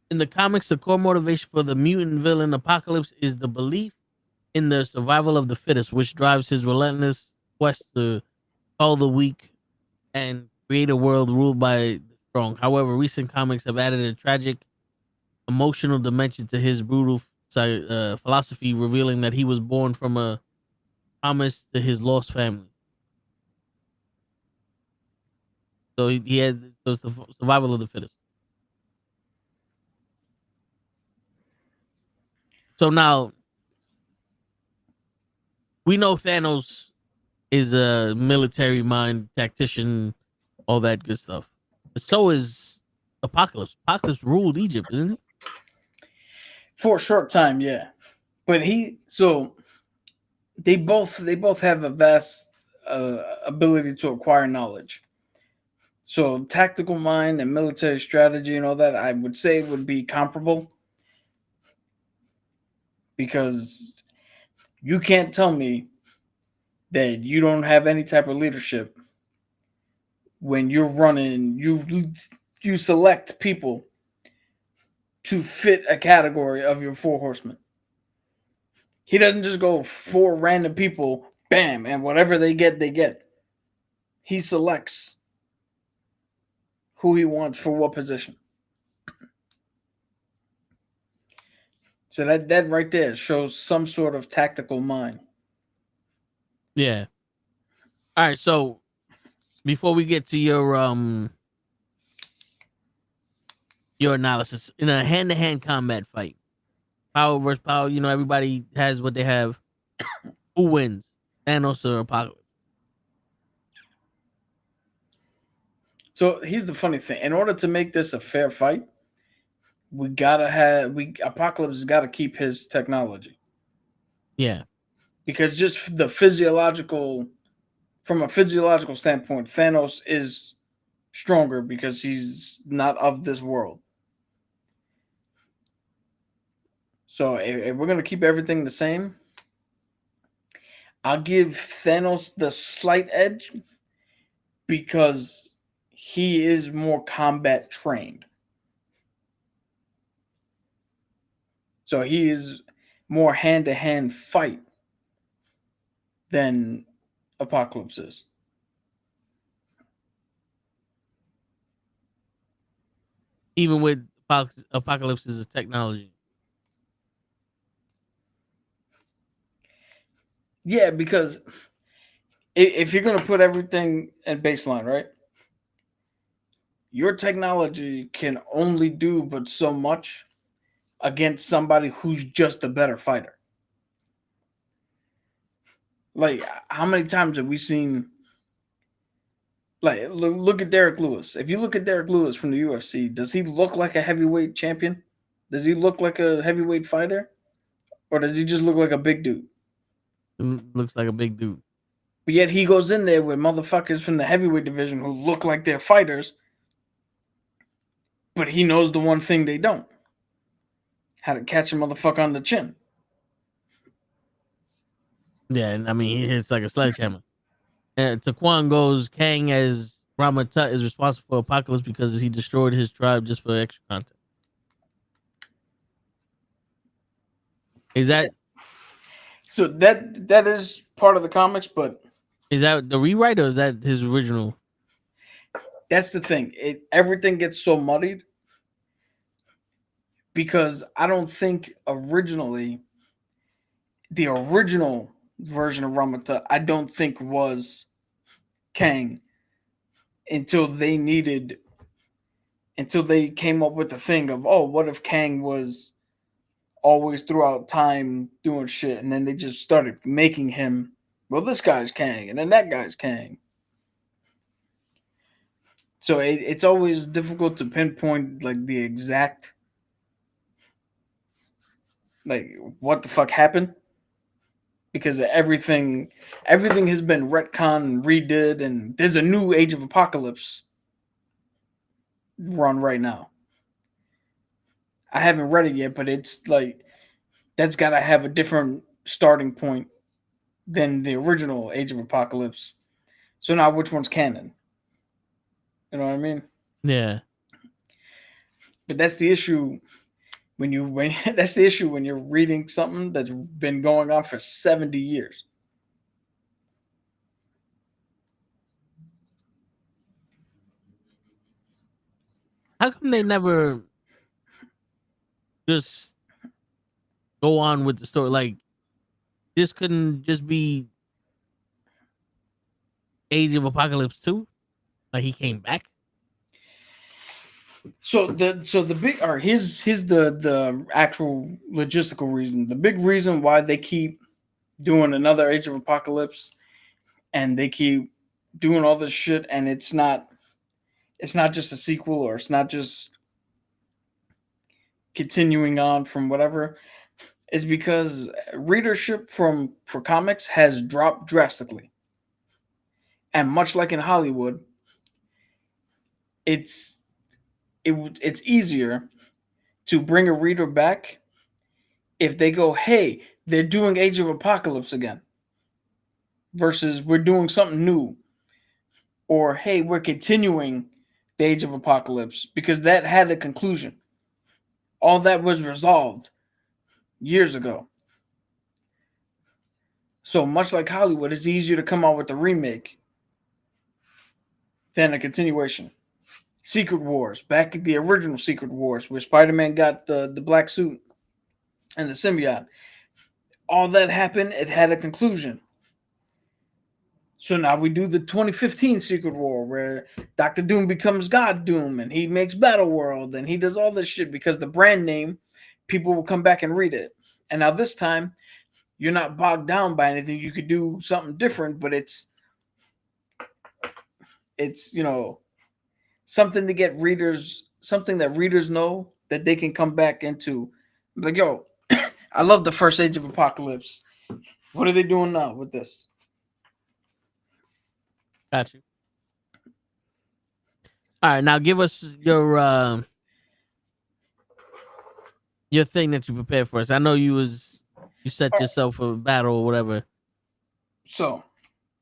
In the comics, the core motivation for the mutant villain Apocalypse is the belief in the survival of the fittest, which drives his relentless quest to call the weak and create a world ruled by the strong. However, recent comics have added a tragic emotional dimension to his brutal philosophy, revealing that he was born from a promise to his lost family. So he had it was the survival of the fittest. So now we know Thanos is a military mind tactician, all that good stuff. But so is Apocalypse. Apocalypse ruled Egypt, didn't he? For a short time, yeah. But they both have a vast ability to acquire knowledge. So tactical mind and military strategy and all that, I would say would be comparable. Because you can't tell me that you don't have any type of leadership when you're running, you select people to fit a category of your four horsemen. He doesn't just go four random people, bam, and whatever they get, they get. He selects who he wants for what position. So that right there shows some sort of tactical mind. Yeah. All right. So before we get to your analysis in a hand-to-hand combat fight, power versus power, everybody has what they have. Who wins, Thanos or Apocalypse? So here's the funny thing: in order to make this a fair fight, Apocalypse has got to keep his technology. Yeah. Because just from a physiological standpoint, Thanos is stronger because he's not of this world. So if we're gonna keep everything the same, I'll give Thanos the slight edge because he is more combat trained. So he is more hand-to-hand fight than Apocalypse is. Even with Apocalypse's technology. Yeah, because if you're gonna put everything at baseline, right? Your technology can only do but so much against somebody who's just a better fighter. Like, how many times have we seen? Like, look at Derek Lewis. If you look at Derek Lewis from the UFC, does he look like a heavyweight champion? Does he look like a heavyweight fighter? Or does he just look like a big dude? Looks like a big dude. But yet he goes in there with motherfuckers from the heavyweight division who look like they're fighters, but he knows the one thing they don't: how to catch a motherfucker on the chin. Yeah, and I mean, he hits like a sledgehammer. And Taquan goes, Kang as Rama Tut is responsible for Apocalypse because he destroyed his tribe just for extra content. Is that So that is part of the comics, but the rewrite or is that his original? that's the thing. Everything gets so muddied because I don't think originally the original version of Ramata, I don't think was Kang until they came up with the thing of, oh, what if Kang was always throughout time doing shit, and then they just started making him, well, this guy's Kang and then that guy's Kang. So it's always difficult to pinpoint like the exact, like, what the fuck happened, because everything has been retconned and redid, and there's a new Age of Apocalypse run right now. I haven't read it yet, but it's like that's got to have a different starting point than the original Age of Apocalypse. So now which one's canon? You know what I mean? Yeah. But that's the issue when you're reading something that's been going on for 70 years. How come they never just go on with the story? Like, this couldn't just be Age of Apocalypse 2? Like, he came back? So the big, or here's the actual logistical reason. The big reason why they keep doing another Age of Apocalypse and they keep doing all this shit, and it's not just a sequel, or it's not just continuing on from whatever, is because readership for comics has dropped drastically. And much like in Hollywood, it's easier to bring a reader back if they go, hey, they're doing Age of Apocalypse again, versus we're doing something new, or hey, we're continuing the Age of Apocalypse, because that had a conclusion. All that was resolved years ago. So much like Hollywood, it's easier to come out with a remake than a continuation. Secret Wars, back at the original Secret Wars, where Spider-Man got the black suit. and the symbiote. All that happened, it had a conclusion. So now we do the 2015 Secret War where Doctor Doom becomes God Doom and he makes Battle World and he does all this shit because the brand name, people will come back and read it. And now this time, you're not bogged down by anything. You could do something different, but it's something to get readers, something that readers know that they can come back into. Like, yo, I love the first Age of Apocalypse. What are they doing now with this? Got you. All right, now give us your thing that you prepared for us. I know you set yourself for a battle or whatever. So,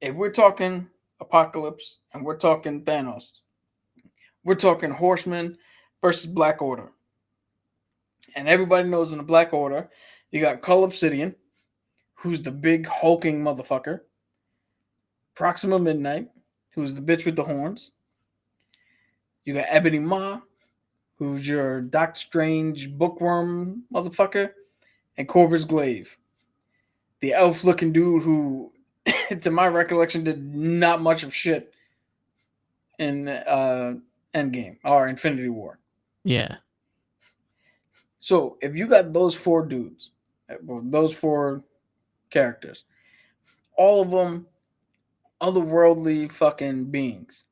if we're talking Apocalypse and we're talking Thanos, we're talking Horseman versus Black Order. And everybody knows in the Black Order, you got Cull Obsidian, who's the big hulking motherfucker. Proxima Midnight, who's the bitch with the horns. You got Ebony Maw, who's your Doctor Strange bookworm motherfucker. And Corvus Glaive, the elf-looking dude who, to my recollection, did not much of shit in Endgame or Infinity War. Yeah. So if you got those four dudes, those four characters, all of them otherworldly fucking beings,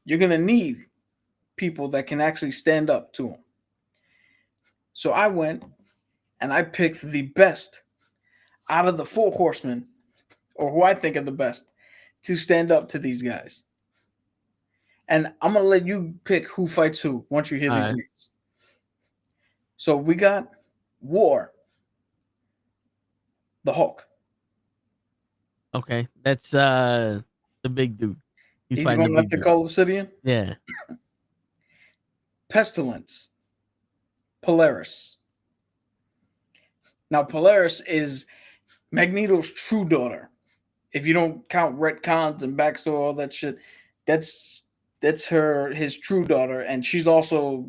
you're going to need people that can actually stand up to them. So I went and I picked the best out of the four horsemen, or who I think are the best, to stand up to these guys. And I'm going to let you pick who fights who once you hear these names. So we got War, the Hulk. Okay, that's the big dude. He's going after Cull Obsidian? Yeah. Pestilence, Polaris. Now, Polaris is Magneto's true daughter. If you don't count retcons and backstory, all that shit, that's his true daughter, and she's also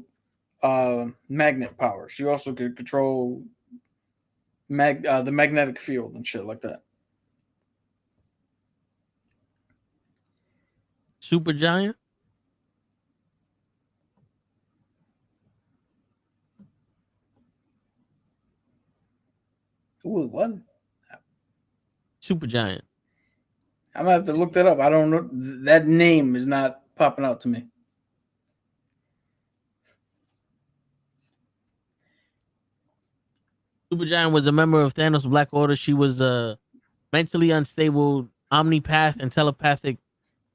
magnet power. She also could control the magnetic field and shit like that. Supergiant? Ooh, what? Supergiant. I'm gonna have to look that up. I don't know. That name is not popping out to me. Supergiant was a member of Thanos' Black Order. She was a mentally unstable omnipath and telepathic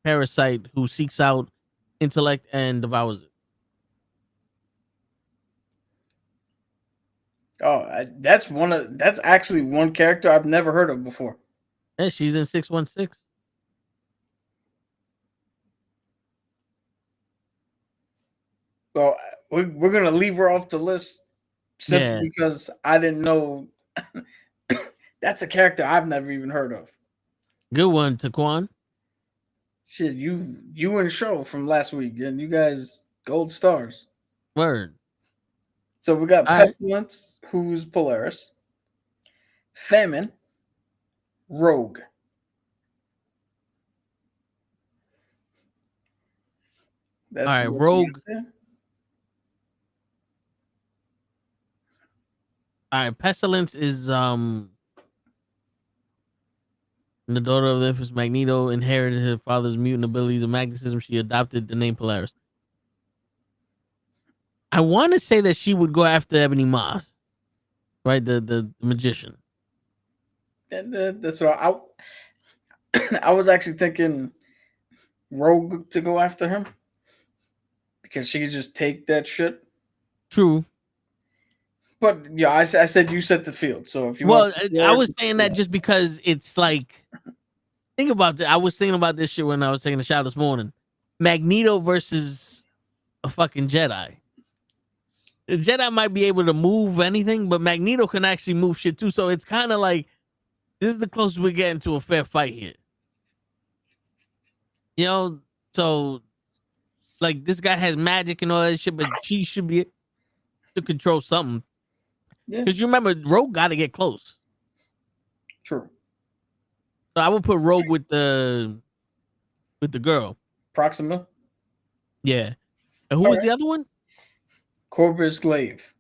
parasite who seeks out intellect and devours it. Oh, that's actually one character I've never heard of before. Yeah, she's in 616. Well, we're gonna leave her off the list simply because I didn't know. That's a character I've never even heard of. Good one, Taquan. Shit, you and Show from last week, and you guys gold stars. Word. So we got Pestilence, who's Polaris. Famine, Rogue. That's all right, Rogue. All right, Pestilence is the daughter of the infamous Magneto, inherited her father's mutant abilities and magnetism. She adopted the name Polaris. I want to say that she would go after Ebony Moss, right? The magician. That's what I was actually thinking Rogue to go after him because she could just take that shit. True. But yeah, I said you set the field. So if you I was saying that just because it's like, think about that. I was thinking about this shit when I was taking a shower this morning. Magneto versus a fucking Jedi. The Jedi might be able to move anything, but Magneto can actually move shit too. So it's kind of like, this is the closest we're getting to a fair fight here. You know, so like this guy has magic and all that shit, but she should be able to control something. Yeah, Because you remember, Rogue got to get close. true. So I would put Rogue with the girl. Proxima, Yeah. And who was the other one? Corvus Glaive.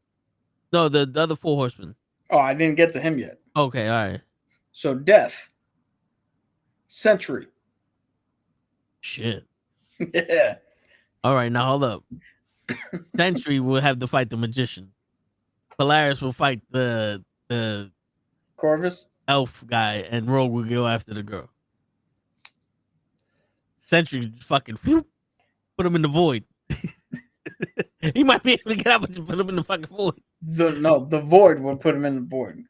No, the other four horsemen. Oh, I didn't get to him yet. Okay, all right. So Death, Sentry. Shit. Yeah. All right, now hold up. Sentry will have to fight the magician. Polaris will fight the Corvus. elf guy, and Rogue will go after the girl. Sentry just fucking whoop, put him in the void. He might be able to get out, but just put him in the fucking void. The Void will put him in the Void.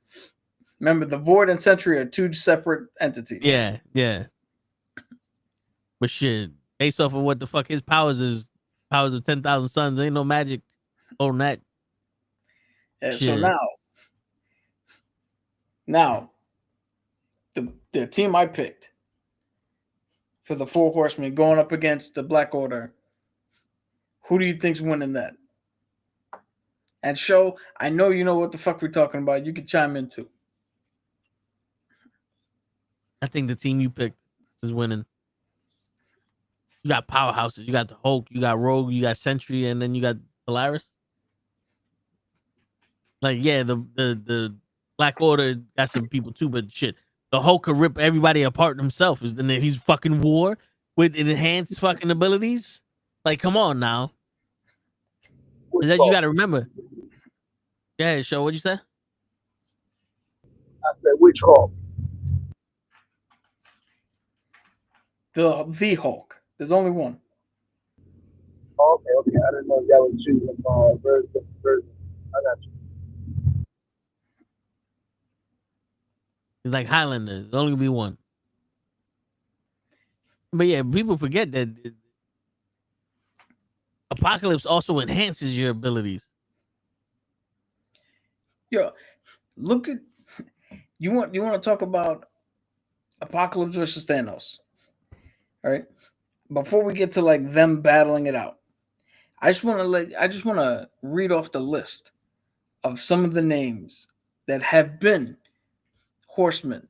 Remember, the Void and Sentry are two separate entities. Yeah, yeah. But shit, based off of what the fuck his powers is, powers of 10,000 suns, ain't no magic on that. Yeah, so Shit. now, the team I picked for the Four Horsemen going up against the Black Order. Who do you think's winning that? And show, I know you know what the fuck we're talking about. You can chime in too. I think the team you picked is winning. You got powerhouses. You got the Hulk. You got Rogue. You got Sentry, and then you got Polaris. Like, yeah, the Black Order got some people too, but shit, the Hulk could rip everybody apart himself. Is then he's fucking war with enhanced fucking abilities. Like, come on now. Is that you got to remember? Yeah, show. What'd you say? I said, which Hulk? The Hulk. There's only one. Okay. I didn't know if that was choosing version. I got you. It's like Highlander. There's only gonna be one. But yeah, people forget that Apocalypse also enhances your abilities. Yo, look at you want to talk about Apocalypse versus Thanos. All right. Before we get to like them battling it out, I just want to read off the list of some of the names that have been horsemen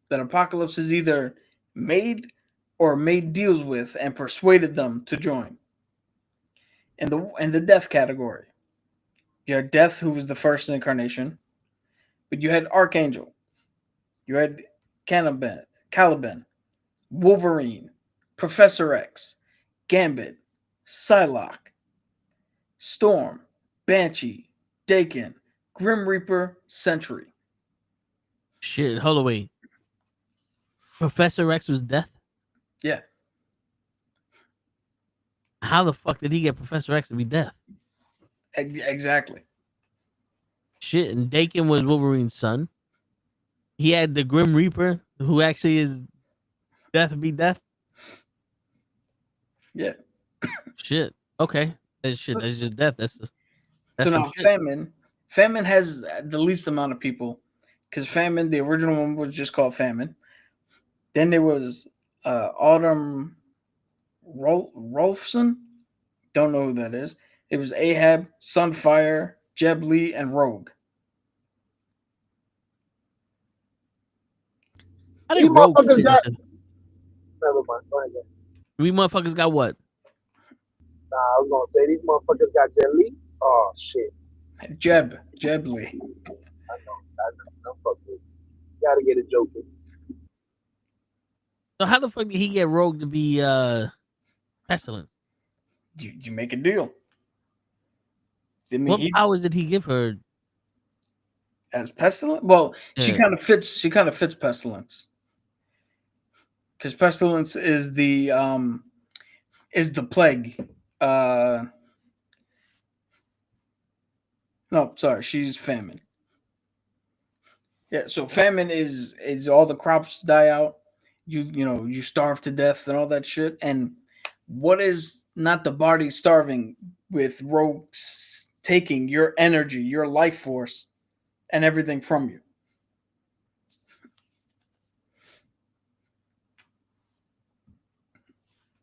that Apocalypse has either made or made deals with and persuaded them to join. In the death category, you had Death, who was the first incarnation, but you had Archangel, you had Caliban, Wolverine, Professor X, Gambit, Psylocke, Storm, Banshee, Dakin, Grim Reaper, Sentry. Shit, hold on, wait. Professor X was Death? Yeah. How the fuck did he get Professor X to be Death? Exactly. Shit, and Dakin was Wolverine's son. He had the Grim Reaper, who actually is Death be Death. Yeah. Shit. Okay. That's just Death. That's So now shit. Famine has the least amount of people because Famine, the original one was just called Famine. Then there was Autumn Rolfson. Don't know who that is. It was Ahab, Sunfire, Jeb Lee, and Rogue. How These did Rogue motherfuckers fit got. into? Never mind. Go ahead. We motherfuckers got what? Nah, I was gonna say these motherfuckers got jelly. Oh shit. Jeb Lee. I know. Don't fuck with. Gotta get a joke in. So how the fuck did he get Rogue to be Pestilence? You make a deal. I mean, What powers did he give her? as Pestilence? Well, she Yeah. kind of fits Pestilence. Because Pestilence is the plague. No, sorry, she's Famine. Yeah, so Famine is all the crops die out. You starve to death and all that shit. And what is not the body starving with rogues taking your energy, your life force, and everything from you?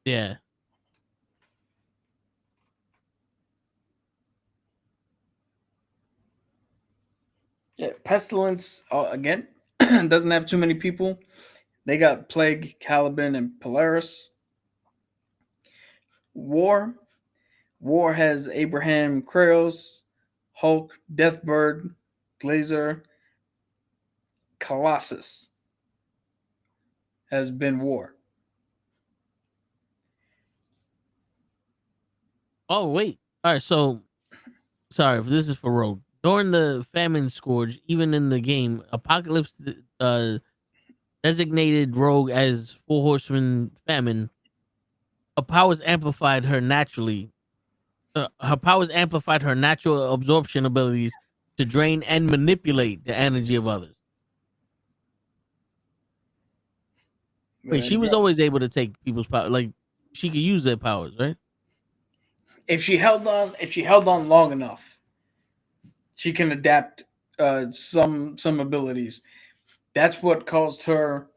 Yeah. Pestilence again doesn't have too many people. They got Plague, Caliban, and Polaris. War has Abraham Kraos, Hulk, Deathbird, Glazer, Colossus. Has been War. Oh wait. All right. So sorry, this is for Rogue. During the famine scourge, even in the game, Apocalypse designated Rogue as Four Horseman famine. Her powers amplified her naturally. Her powers amplified her natural absorption abilities to drain and manipulate the energy of others. Wait, she was always able to take people's power. Like she could use their powers, right? If she held on long enough, she can adapt some abilities. That's what caused her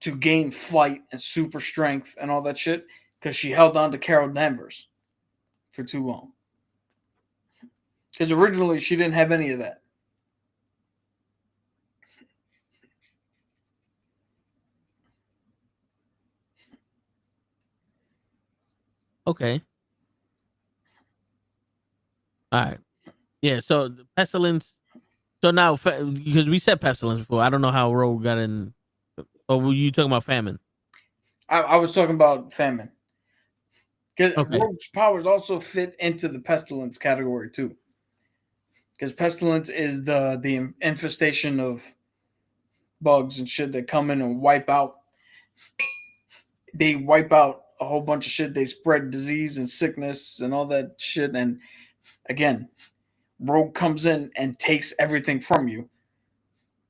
to gain flight and super strength and all that shit because she held on to Carol Danvers for too long. Because originally she didn't have any of that. Okay. All right. Yeah. So the pestilence. So now, because we said pestilence before, I don't know how Rogue got in. Or were you talking about famine? I was talking about famine. Because Okay. Rogue's powers also fit into the pestilence category too. Because pestilence is the infestation of bugs and shit that come in and wipe out. They wipe out a whole bunch of shit. They spread disease and sickness and all that shit. And again, Rogue comes in and takes everything from you,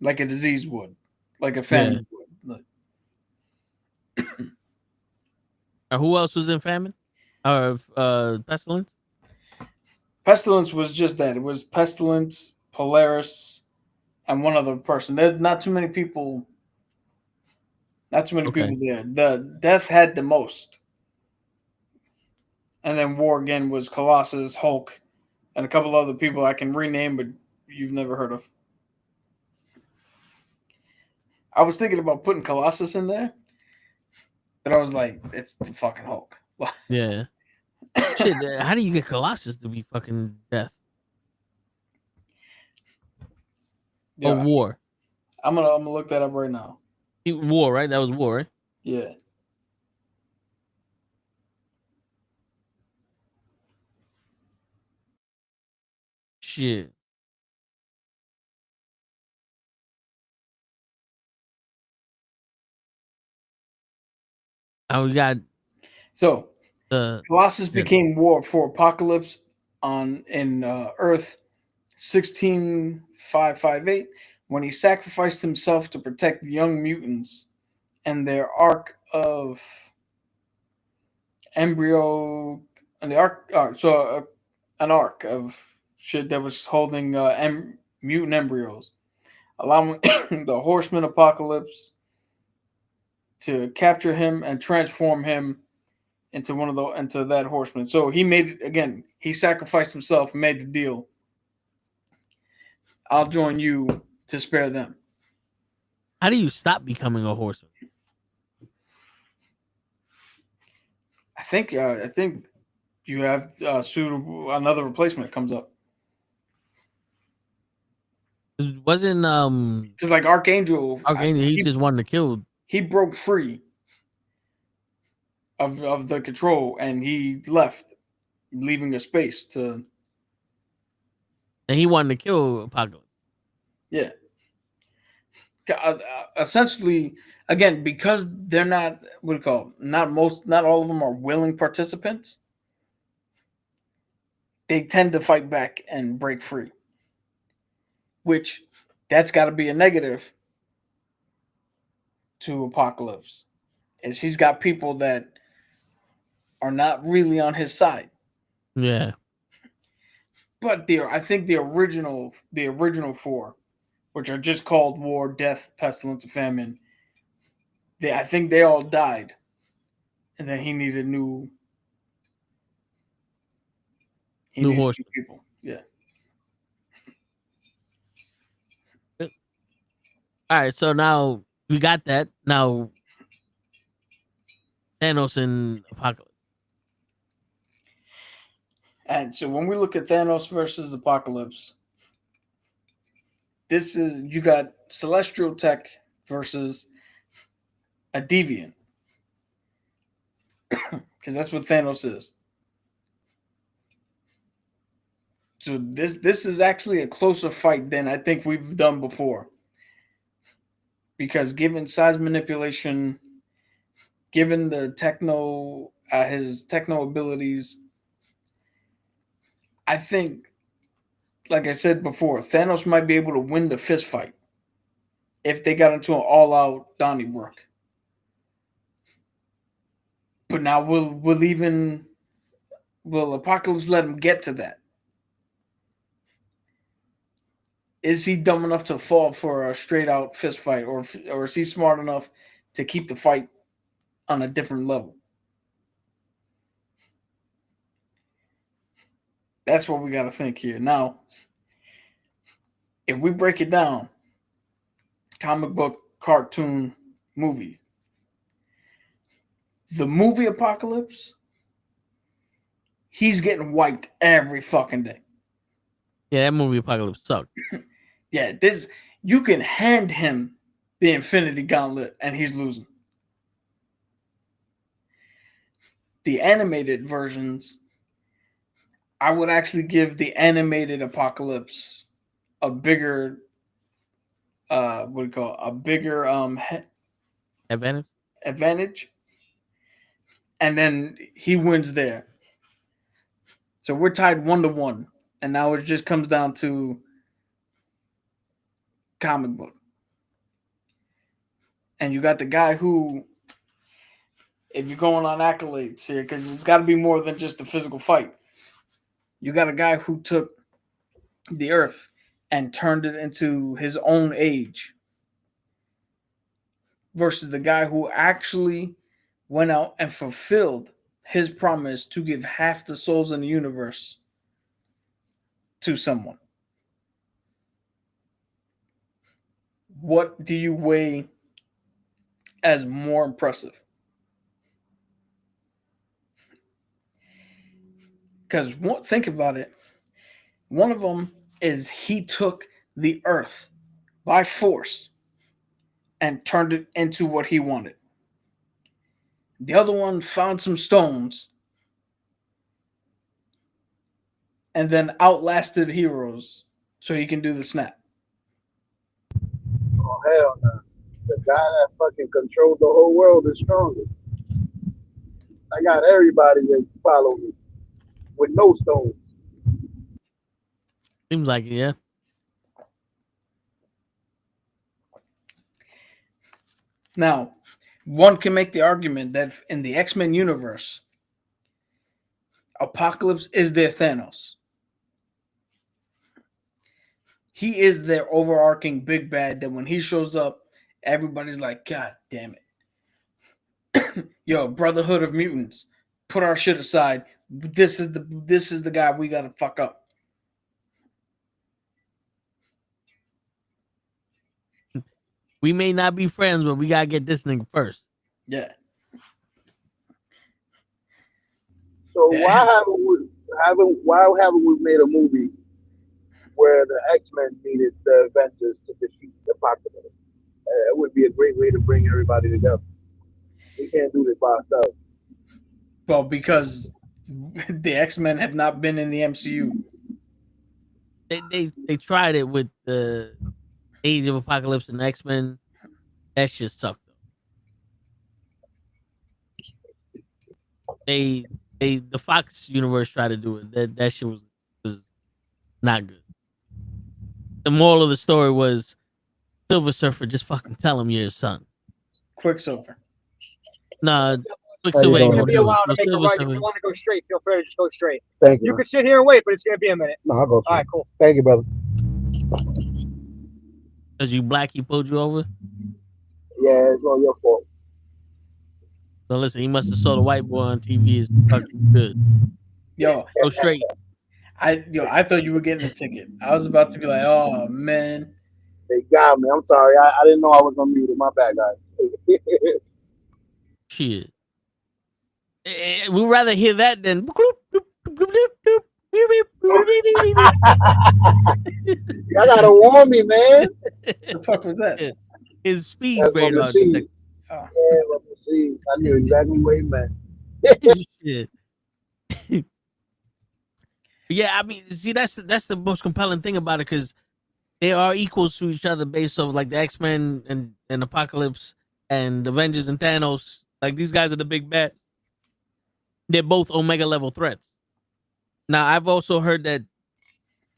like a disease would, like a famine would. Who else was in famine? Or pestilence? Pestilence was just that. It was Pestilence, Polaris, and one other person. There's not too many people. Not too many people there. The Death had the most. And then War again was Colossus, Hulk, and a couple other people I can rename, but you've never heard of. I was thinking about putting Colossus in there, but I was like, it's the fucking Hulk. Yeah. Shit, how do you get Colossus to be fucking Death? Yeah, War. I'm gonna look that up right now. War, right? That was War, right? Yeah. Shit. We got So Colossus became War for Apocalypse in Earth 16558 when he sacrificed himself to protect the young mutants and their arc of embryo and the arc. An arc of shit that was holding mutant embryos, allowing the Horseman Apocalypse to capture him and transform him into that horseman. So he made it again. He sacrificed himself, made the deal. I'll join you to spare them. How do you stop becoming a horseman? I think you have suitable another replacement comes up. Wasn't Just like Archangel, he just wanted to kill. He broke free of the control and he left, leaving a space to. And he wanted to kill Apocalypse. Yeah. Essentially, again, because they're not what do you call it? Not all of them are willing participants. They tend to fight back and break free, which that's got to be a negative to Apocalypse, is he's got people that are not really on his side. Yeah, but I think the original four, which are just called War, Death, Pestilence, and Famine, I think they all died, and then he needed new horse people. Yeah. All right, so now we got that. Now Thanos and Apocalypse. And so when we look at Thanos versus Apocalypse, this is you got celestial tech versus a deviant. Because that's what Thanos is. So this is actually a closer fight than I think we've done before. Because given size manipulation, given the his techno abilities, I think, like I said before, Thanos might be able to win the fist fight if they got into an all-out Donnybrook. But now will Apocalypse let him get to that? Is he dumb enough to fall for a straight-out fist fight, or is he smart enough to keep the fight on a different level? That's what we got to think here. Now, if we break it down, comic book, cartoon, movie, the movie Apocalypse, he's getting wiped every fucking day. Yeah, that movie Apocalypse sucked. Yeah, you can hand him the Infinity Gauntlet and he's losing. The animated versions, I would actually give the animated Apocalypse a bigger advantage, and then he wins there. So we're tied 1-1, and now it just comes down to comic book. And you got the guy who, if you're going on accolades here, because it's got to be more than just a physical fight. You got a guy who took the Earth and turned it into his own age, versus the guy who actually went out and fulfilled his promise to give half the souls in the universe to someone. What do you weigh as more impressive? Because think about it. One of them is he took the Earth by force and turned it into what he wanted. The other one found some stones and then outlasted heroes so he can do the snap. Oh, hell no. The guy that fucking controlled the whole world is stronger. I got everybody that follow me with no stones. Seems like it, yeah. Now, one can make the argument that in the X-Men universe, Apocalypse is their Thanos. He is their overarching big bad that when he shows up, everybody's like, God damn it. Yo, Brotherhood of Mutants, put our shit aside. This is the guy we gotta fuck up. We may not be friends, but we gotta get this nigga first. Yeah. So why haven't we made a movie where the X-Men needed the Avengers to defeat the Apocalypse? It would be a great way to bring everybody together. We can't do this by ourselves. Well, because the X-Men have not been in the MCU. They tried it with the Age of Apocalypse and X-Men. That shit sucked though. The Fox universe tried to do it. That shit was not good. The moral of the story was Silver Surfer, just fucking tell him you're his son. Quicksilver. Nah, Quicksilver ain't It's gonna gonna be a do it. while to So make a Silver right. If Surfer- you want to go straight, feel free to just go straight. Thank You you. could sit here and wait, but it's gonna be a minute. No, I'll go. All right, cool. Thank you, brother. Cause you black, he pulled you over. Yeah, it's not your fault. So listen, he must have saw the white boy on TV. Is fucking good. Yo, Go straight. I thought you were getting a ticket. I was about to be like, oh man. They got me. I'm sorry. I didn't know I was unmuted. My bad, guys. Shit. We'd rather hear that than. Y'all gotta warn me, man. The fuck was that? His speed That's my radar machine. detector. Oh. Yeah, my machine. I knew exactly what he meant. Shit. Yeah, I mean, see, that's the most compelling thing about it, because they are equals to each other based off like the X-Men and Apocalypse and Avengers and Thanos. Like, these guys are the big bad. They're both Omega level threats. Now, I've also heard that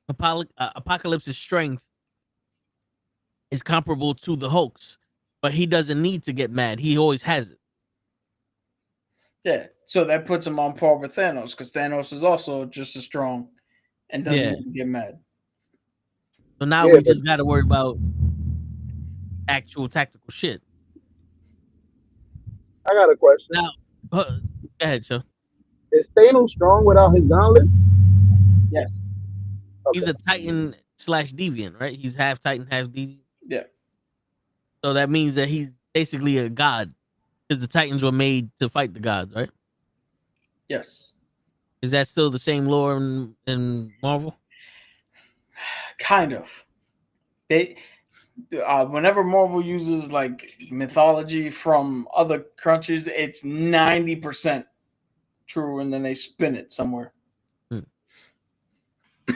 Apocalypse's strength is comparable to the Hulk's, but he doesn't need to get mad. He always has it. Yeah, so that puts him on par with Thanos, because Thanos is also just as strong and doesn't Yeah. even get mad. So now Yeah, we but- just got to worry about actual tactical shit. I got a question. Now, go ahead, Joe. Is Thanos strong without his gauntlet? Yes. Okay. He's a Titan / deviant, right? He's half Titan, half deviant. Yeah. So that means that he's basically a god, because the Titans were made to fight the gods, right? Yes. Is that still the same lore in Marvel? Kind of. They whenever Marvel uses like mythology from other countries, it's 90% true, and then they spin it somewhere.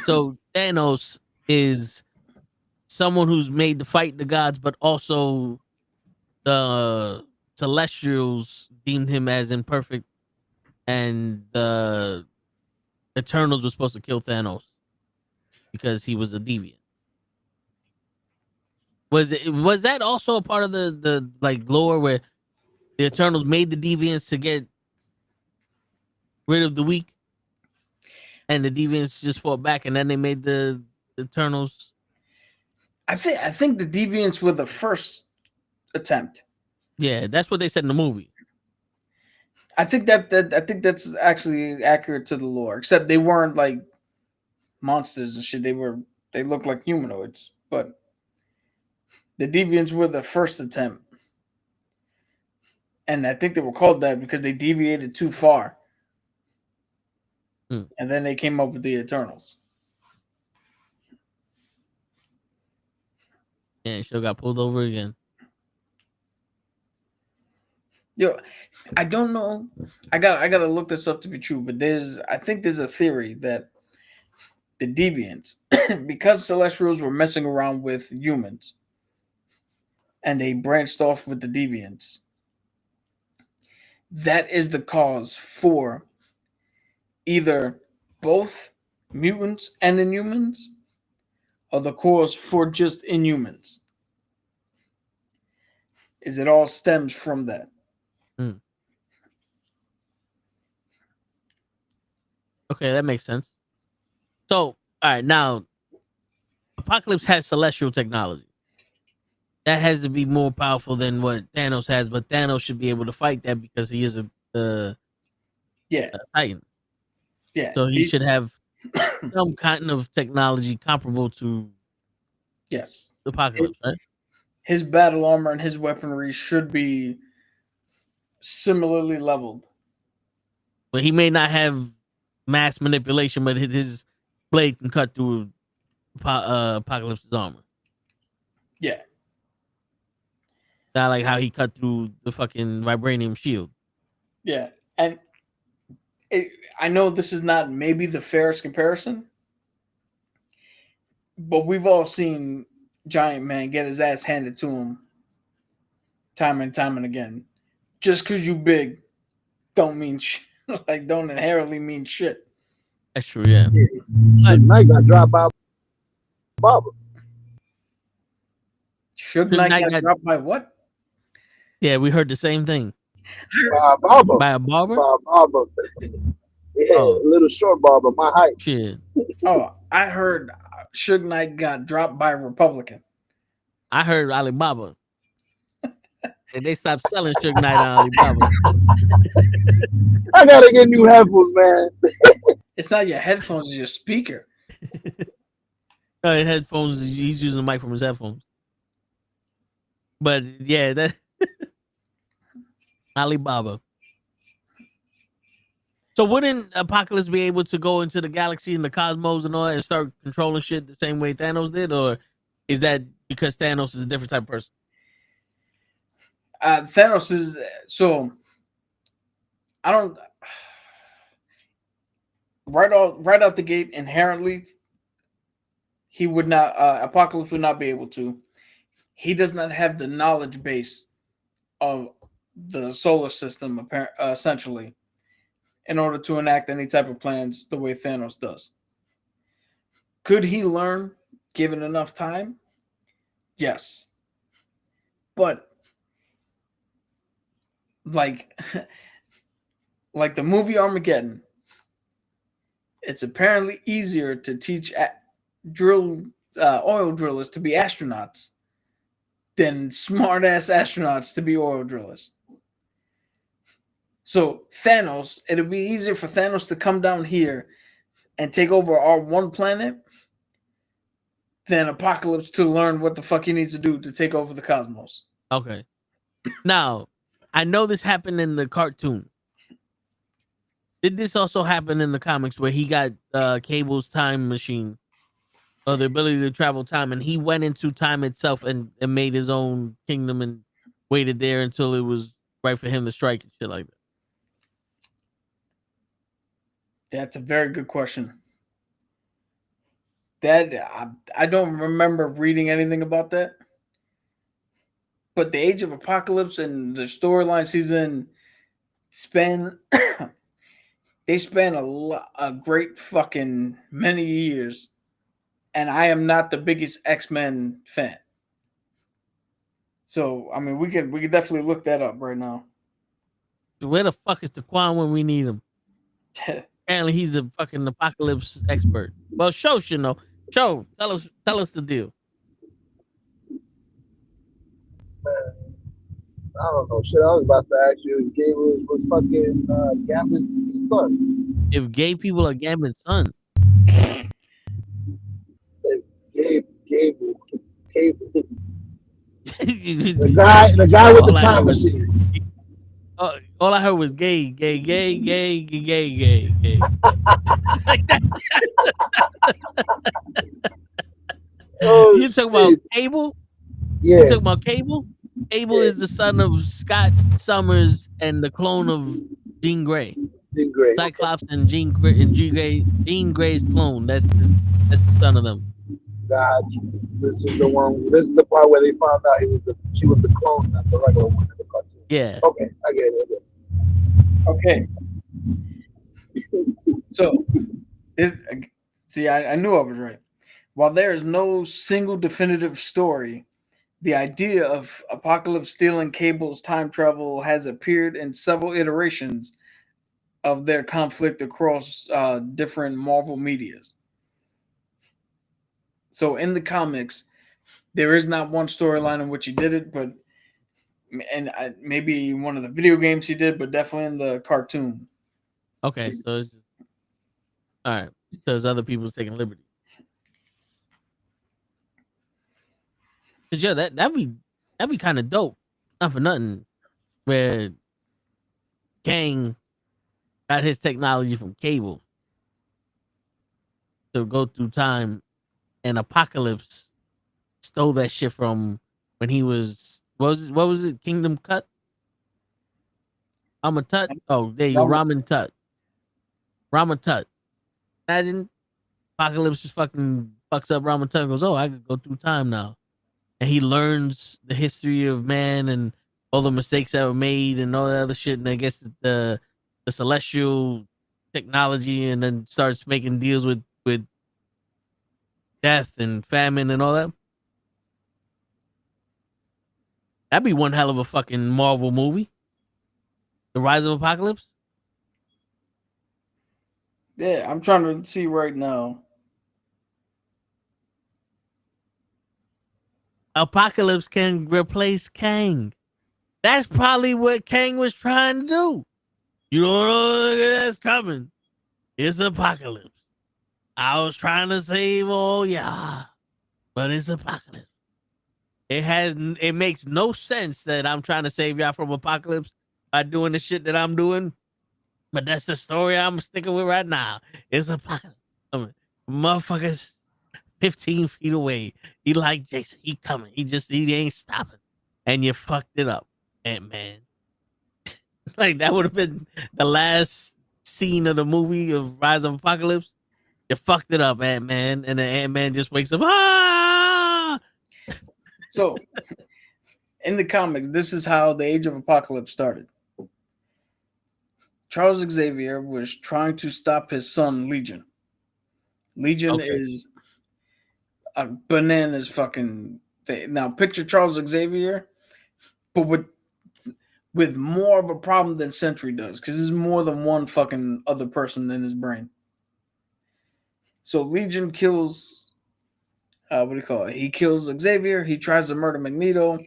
So Thanos is someone who's made to fight the gods, but also the Celestials deemed him as imperfect, and the Eternals were supposed to kill Thanos because he was a deviant. Was that also a part of the like lore where the Eternals made the deviants to get rid of the weak, and the deviants just fought back, and then they made the Eternals? I think the deviants were the first attempt. Yeah, that's what they said in the movie. I think that's actually accurate to the lore, except they weren't like monsters and shit. They looked like humanoids, but the deviants were the first attempt. And I think they were called that because they deviated too far. And then they came up with the Eternals. Yeah, show got pulled over again. Yo, I don't know. I gotta look this up to be true, but I think there's a theory that the deviants, because Celestials were messing around with humans, and they branched off with the deviants, that is the cause for either both mutants and inhumans, or the cause for just inhumans. Is it all stems from that? Okay, that makes sense. So, all right, now Apocalypse has celestial technology. That has to be more powerful than what Thanos has, but Thanos should be able to fight that because he is a Titan. Yeah. So he should have some kind of technology comparable to Apocalypse, right? His battle armor and his weaponry should be similarly leveled. But he may not have mass manipulation, but his blade can cut through Apocalypse's armor. Yeah. Not like how he cut through the fucking vibranium shield. Yeah. And I know this is not maybe the fairest comparison, but we've all seen Giant Man get his ass handed to him time and time and again. Just because you big don't mean like don't inherently mean shit. That's true, yeah. Knight got dropped by Baba. Suge Knight got dropped by what? Yeah, we heard the same thing. By a barber. By a barber? By a barber. Yeah, a little short barber, my height. Shit. Oh, I heard Suge Knight got dropped by a Republican. I heard Alibaba. And they stopped selling Suge Knight on Alibaba. I gotta get new headphones, man. It's not your headphones, it's your speaker. No, his headphones, he's using the mic from his headphones. But yeah, that Alibaba. So wouldn't Apocalypse be able to go into the galaxy and the cosmos and all that and start controlling shit the same way Thanos did, or is that because Thanos is a different type of person? Thanos is so. I don't. Right out the gate, inherently, he would not. Apocalypse would not be able to. He does not have the knowledge base of the solar system, essentially, in order to enact any type of plans the way Thanos does. Could he learn given enough time? Yes. But like like the movie Armageddon, it's apparently easier to teach oil drillers to be astronauts than smart ass astronauts to be oil drillers. So Thanos, it'll be easier for Thanos to come down here and take over our one planet than Apocalypse to learn what the fuck he needs to do to take over the cosmos. Okay. Now, I know this happened in the cartoon. Did this also happen in the comics where he got Cable's time machine or the ability to travel time, and he went into time itself and made his own kingdom and waited there until it was right for him to strike and shit like that? That's a very good question. That I don't remember reading anything about that. But the Age of Apocalypse and the storylines he's in span they span a great fucking many years, and I am not the biggest X-Men fan. So I mean, we can definitely look that up right now. Where the fuck is Taquan when we need him? Apparently, he's a fucking apocalypse expert. Well, Show should know. Show, tell us the deal. I don't know. Shit, I was about to ask you if Gable was fucking Gambit's son. If gay people are Gambit's son, Gable. the The guy with the time machine. All I heard was gay. It's like that. Oh, You talking about Cable? Yeah. You talking about Cable? Cable is the son of Scott Summers and the clone of Jean Grey. Jean Grey. Cyclops and Jean Grey's clone. That's the son of them. God, this is the one. This is the part where they found out she was the clone, not the regular one in the cartoon. Yeah. Okay, I get it. Okay. So, I knew I was right. While there is no single definitive story, the idea of Apocalypse stealing Cable's time travel has appeared in several iterations of their conflict across different Marvel medias. So in the comics, there is not one storyline in which he did it, but maybe one of the video games he did, but definitely in the cartoon. Okay, so it's all right. Because other people's taking liberty. Cause yeah, that'd be kind of dope. Not for nothing. Where Kang got his technology from Cable to go through time, and Apocalypse stole that shit from when he was what was it? Kingdom Cut? Ramen Tut? Oh, there you go, Ramen Tut. Ramen Tut. Imagine Apocalypse just fucking fucks up Ramen Tut and goes, "Oh, I can go through time now." And he learns the history of man and all the mistakes that were made and all that other shit. And I guess the celestial technology, and then starts making deals with death and famine and all that. That'd be one hell of a fucking Marvel movie. The Rise of Apocalypse. Yeah, I'm trying to see right now. Apocalypse can replace Kang. That's probably what Kang was trying to do. You don't know that's coming. It's Apocalypse. I was trying to save all y'all, but it's Apocalypse. It makes no sense that I'm trying to save y'all from apocalypse by doing the shit that I'm doing. But that's the story I'm sticking with right now. It's apocalypse. Motherfuckers 15 feet away. He like Jason. He coming. He ain't stopping. And you fucked it up, Ant-Man. Like that would have been the last scene of the movie of Rise of Apocalypse. You fucked it up, Ant-Man. And then Ant-Man just wakes up. Ah! So, in the comics, this is how the Age of Apocalypse started. Charles Xavier was trying to stop his son, Legion. Legion is a bananas fucking thing. Now, picture Charles Xavier, but with more of a problem than Sentry does, because there's more than one fucking other person in his brain. So Legion kills, what do you call it? He kills Xavier. He tries to murder Magneto,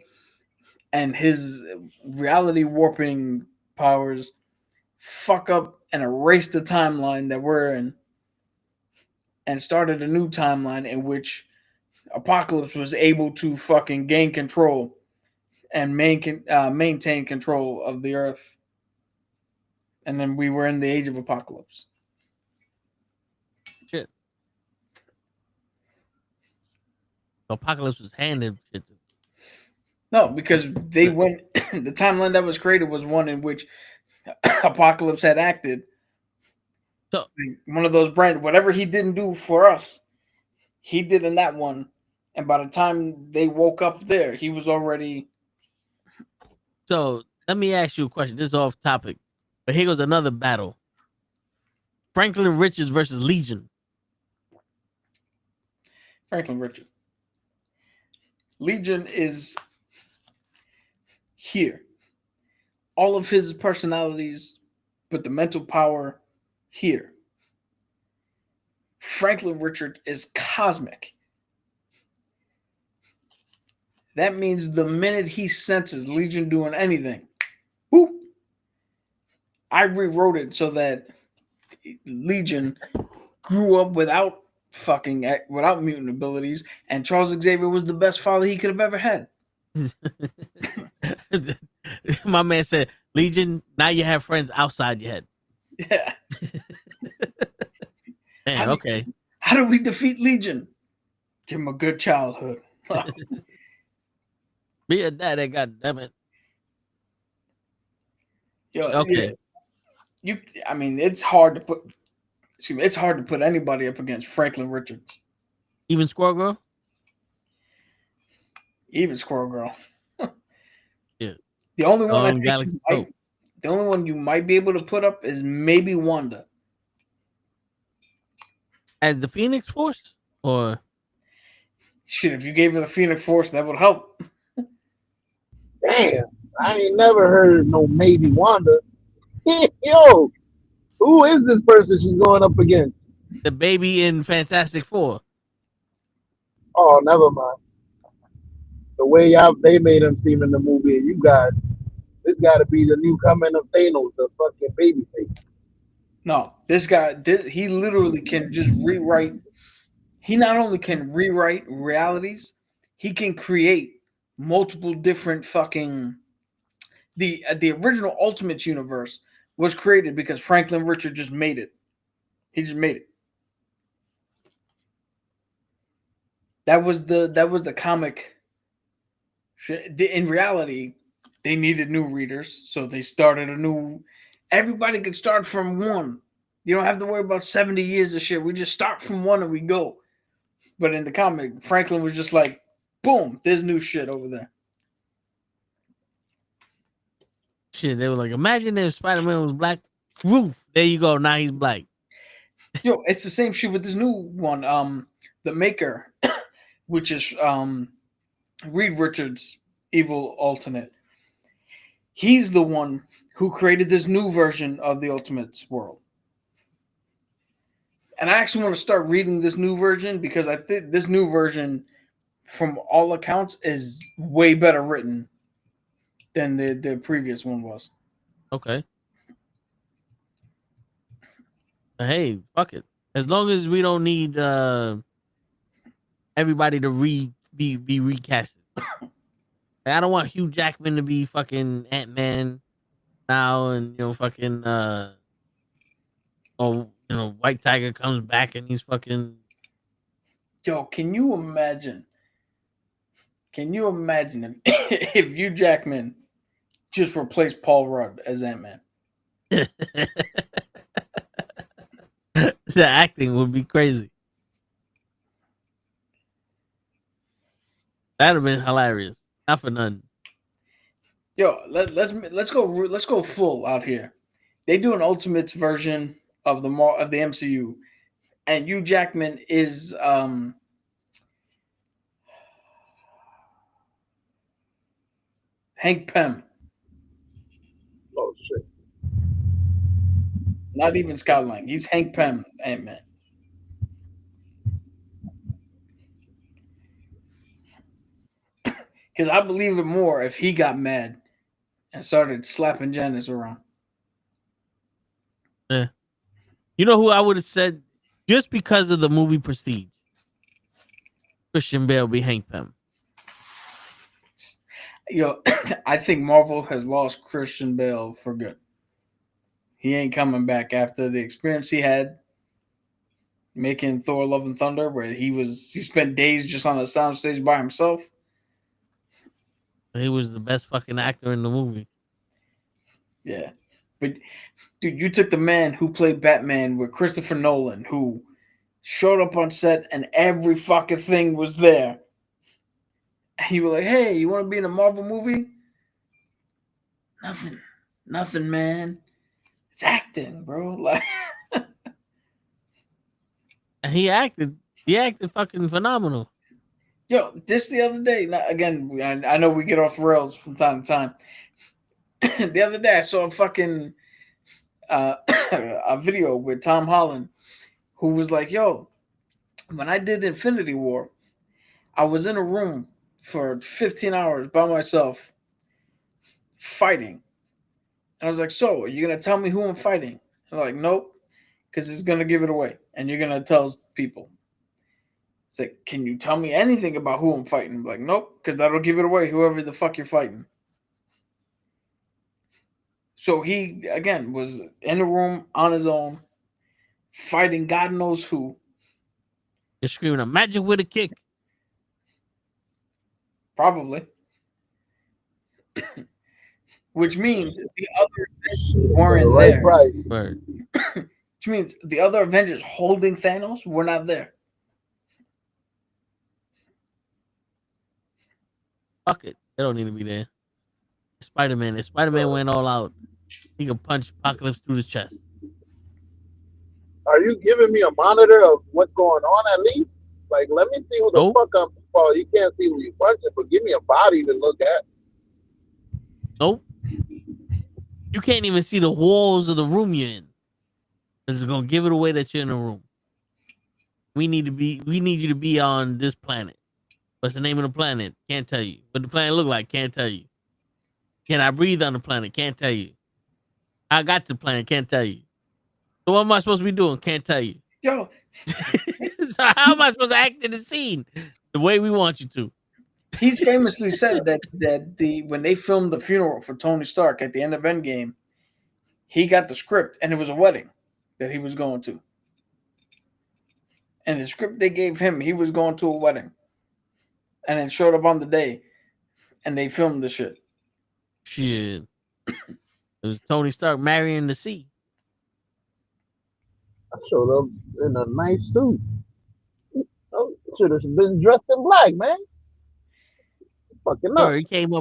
and his reality warping powers fuck up and erase the timeline that we're in, and started a new timeline in which Apocalypse was able to fucking gain control and maintain control of the Earth. And then we were in the Age of Apocalypse. Shit. Apocalypse was handed shit. No, because they went. The timeline that was created was one in which Apocalypse had acted. So one of those brand, whatever he didn't do for us, he did in that one. And by the time they woke up there, he was already. So let me ask you a question. This is off topic, but here goes another battle. Franklin Richards versus Legion. Franklin Richards. Legion is here. All of his personalities, but the mental power here. Franklin Richard is cosmic. That means the minute he senses Legion doing anything, whoop, I rewrote it so that Legion grew up without mutant abilities, and Charles Xavier was the best father he could have ever had. My man said, Legion, now you have friends outside your head. Yeah. Man, okay. How do we defeat Legion? Give him a good childhood. Be a daddy, goddammit. Yo, okay. Yeah. I mean, it's hard to put. Excuse me, it's hard to put anybody up against Franklin Richards. Even Squirrel Girl? Even Squirrel Girl. Yeah. The only one you might be able to put up is maybe Wanda. As the Phoenix Force? Or shit, if you gave her the Phoenix Force, that would help. Damn, I ain't never heard no maybe Wanda. Yo, who is this person she's going up against? The baby in Fantastic Four. Oh, never mind. The way they made him seem in the movie, you guys, this got to be the new coming of Thanos, the fucking baby face. No, this guy, he literally can just rewrite. He not only can rewrite realities, he can create multiple different fucking. The original Ultimate Universe was created because Franklin Richard just made it. He just made it. That was the comic. In reality, they needed new readers, so they started a new. Everybody could start from one. You don't have to worry about 70 years of shit. We just start from one and we go. But in the comic, Franklin was just like, boom, there's new shit over there. Shit, they were like, imagine if Spider-Man was black. Roof. There you go. Now he's black. Yo, it's the same shit with this new one. The Maker, which is Reed Richards' evil alternate. He's the one who created this new version of the Ultimates world. And I actually want to start reading this new version because I think this new version, from all accounts, is way better written than the previous one was. Okay. Hey, fuck it. As long as we don't need everybody to be recasted. I don't want Hugh Jackman to be fucking Ant-Man now, and fucking White Tiger comes back and he's fucking. Yo, can you imagine? Can you imagine if Hugh Jackman just replaced Paul Rudd as Ant-Man? The acting would be crazy. That'd have been hilarious. Not for nothing. Yo, let's go full out here. They do an Ultimates version of the MCU, and Hugh Jackman is Hank Pym. Oh shit. Not even Scott Lang. He's Hank Pym, Ant-Man. Because I believe it more if he got mad and started slapping Janice around. Yeah. You know who I would have said just because of the movie Prestige? Christian Bale be Hank Pym. Yo, I think Marvel has lost Christian Bale for good. He ain't coming back after the experience he had making Thor: Love and Thunder, where he spent days just on a soundstage by himself. He was the best fucking actor in the movie. Yeah. But dude, you took the man who played Batman with Christopher Nolan, who showed up on set and every fucking thing was there. And you were like, hey, you want to be in a Marvel movie? Nothing, man. It's acting, bro. Like, And he acted fucking phenomenal. yo, this the other day. Again, I know we get off rails from time to time. The other day, I saw a fucking a video with Tom Holland, who was like, "Yo, when I did Infinity War, I was in a room for 15 hours by myself, fighting." And I was like, "So, are you gonna tell me who I'm fighting?" And they're like, "Nope, because it's gonna give it away, and you're gonna tell people." It's like, "Can you tell me anything about who I'm fighting?" I'm like, "Nope, because that'll give it away. Whoever the fuck you're fighting." So he again was in a room on his own, fighting God knows who. You're screaming a magic with a kick. Probably. Which means the other Avengers weren't Right there. price. Word. Which means the other Avengers holding Thanos were not there. Fuck it. They don't need to be there. Spider-Man. If Spider-Man went all out, he can punch Apocalypse through the chest. Are you giving me a monitor of what's going on at least? Like, let me see who the Nope. fuck I'm. Well, you can't see who you're punching, but give me a body to look at. Nope. You can't even see the walls of the room you're in. Because it's gonna give it away that you're in a room. We need you to be on this planet. What's the name of the planet? Can't tell you. What the planet look like? Can't tell you. Can I breathe on the planet? Can't tell you. I got to the planet, can't tell you. So what am I supposed to be doing? Can't tell you. Yo, So how am I supposed to act in the scene the way we want you to? he's famously said that when they filmed the funeral for Tony Stark at the end of Endgame, he got the script and it was a wedding that he was going to. And the script they gave him, he was going to a wedding. And then showed up on the day and they filmed the shit. Shit. It was Tony Stark marrying the sea. I showed up in a nice suit. Oh, should have been dressed in black, man. Fucking up. Sure, he came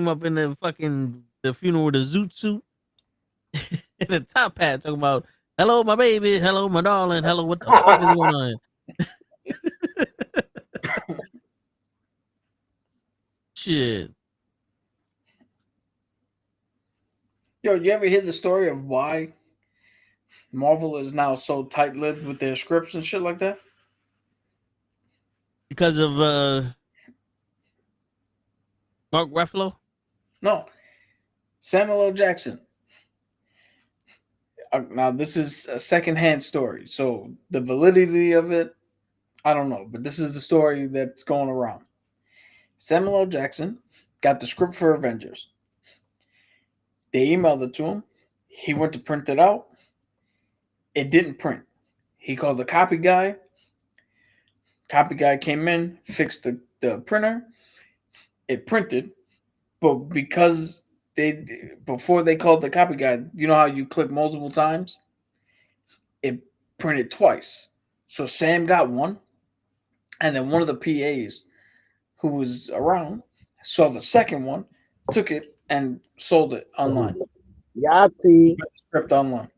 up in the funeral with a zoot suit and a top hat talking about, hello, my baby, hello, my darling, hello, what the fuck is going on? Shit. Yo, you ever hear the story of why Marvel is now so tight-lipped with their scripts and shit like that? Because of Mark Ruffalo? No. Samuel L. Jackson. Now, this is a secondhand story, so the validity of it, I don't know, but this is the story that's going around. Samuel L. Jackson got the script for Avengers. They emailed it to him. He went to print it out. It didn't print. He called the copy guy. Copy guy came in, fixed the printer. It printed, but because before they called the copy guy, you know how you click multiple times? It printed twice. So Sam got one, and then one of the PAs who was around saw the second one, took it, and sold it online. Yahtzee. Script online.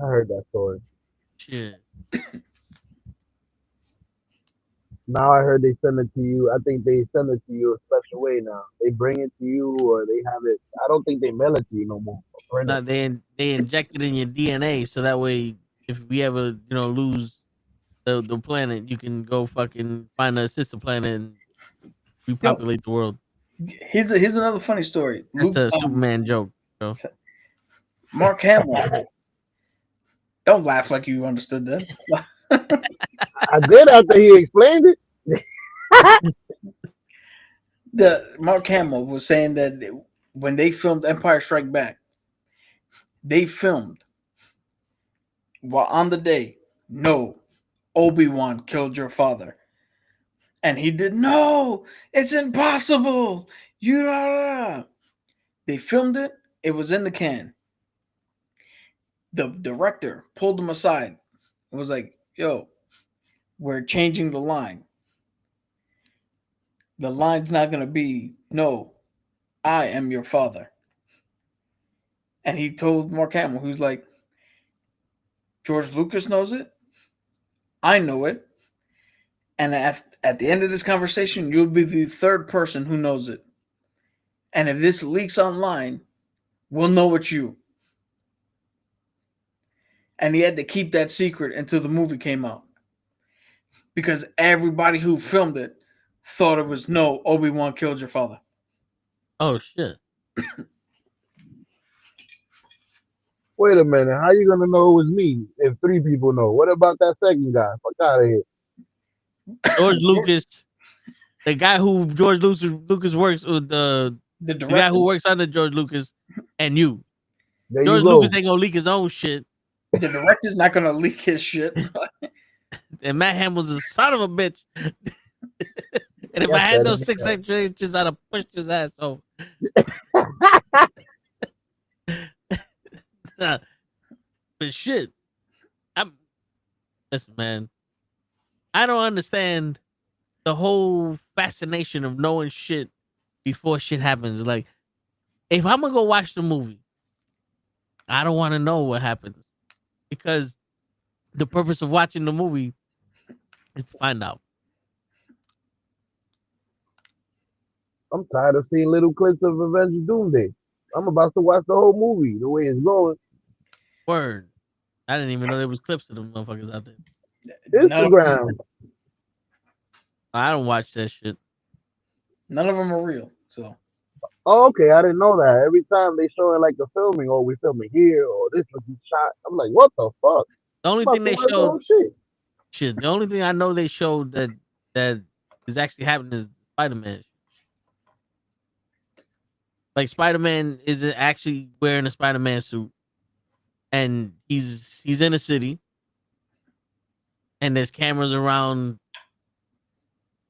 I heard that story. Shit. Now I heard they send it to you. I think they send it to you a special way now. They bring it to you, or they have it. I don't think they mail it to you no more. No, they inject it in your DNA, so that way, if we ever lose the planet, you can go fucking find a sister planet and repopulate the world. Here's another funny story. That's a Superman joke, bro. Mark Hamill. Don't laugh like you understood that. I did after he explained it. The Mark Hamill was saying that when they filmed Empire Strike Back, they filmed while on the day, no, Obi-Wan killed your father. And he did, no, it's impossible. They filmed it. It was in the can. The director pulled him aside and was like, yo, we're changing the line. The line's not going to be, no, I am your father. And he told Mark Hamill, who's like, George Lucas knows it. I know it. And at the end of this conversation, you'll be the third person who knows it. And if this leaks online, we'll know it's you. And he had to keep that secret until the movie came out. Because everybody who filmed it thought it was, no, Obi-Wan killed your father. Oh, shit. Wait a minute. How you gonna know it was me if 3 people know? What about that second guy? Fuck out of here. George Lucas, the guy who George Lucas works with, the guy who works under George Lucas, and you. There George you go. Lucas ain't gonna leak his own shit. The director's not gonna leak his shit. And Matt Hamill's a son of a bitch. And if Yes, I had that those is 6 extra inches, I'd have pushed his ass over. But shit, listen, man. I don't understand the whole fascination of knowing shit before shit happens. Like, if I'm gonna go watch the movie, I don't want to know what happens, because the purpose of watching the movie is to find out. I'm tired of seeing little clips of Avengers Doomsday. I'm about to watch the whole movie the way it's going. Word. I didn't even know there was clips of them motherfuckers out there. Instagram. I don't watch that shit. None of them are real. So. Oh, okay. I didn't know that. Every time they showing like the filming, or we filming here, or this was shot. I'm like, what the fuck? The only thing they showed, shit. The only thing I know they showed that is actually happening is Spider-Man. Like, Spider-Man is actually wearing a Spider-Man suit, and he's in a city, and there's cameras around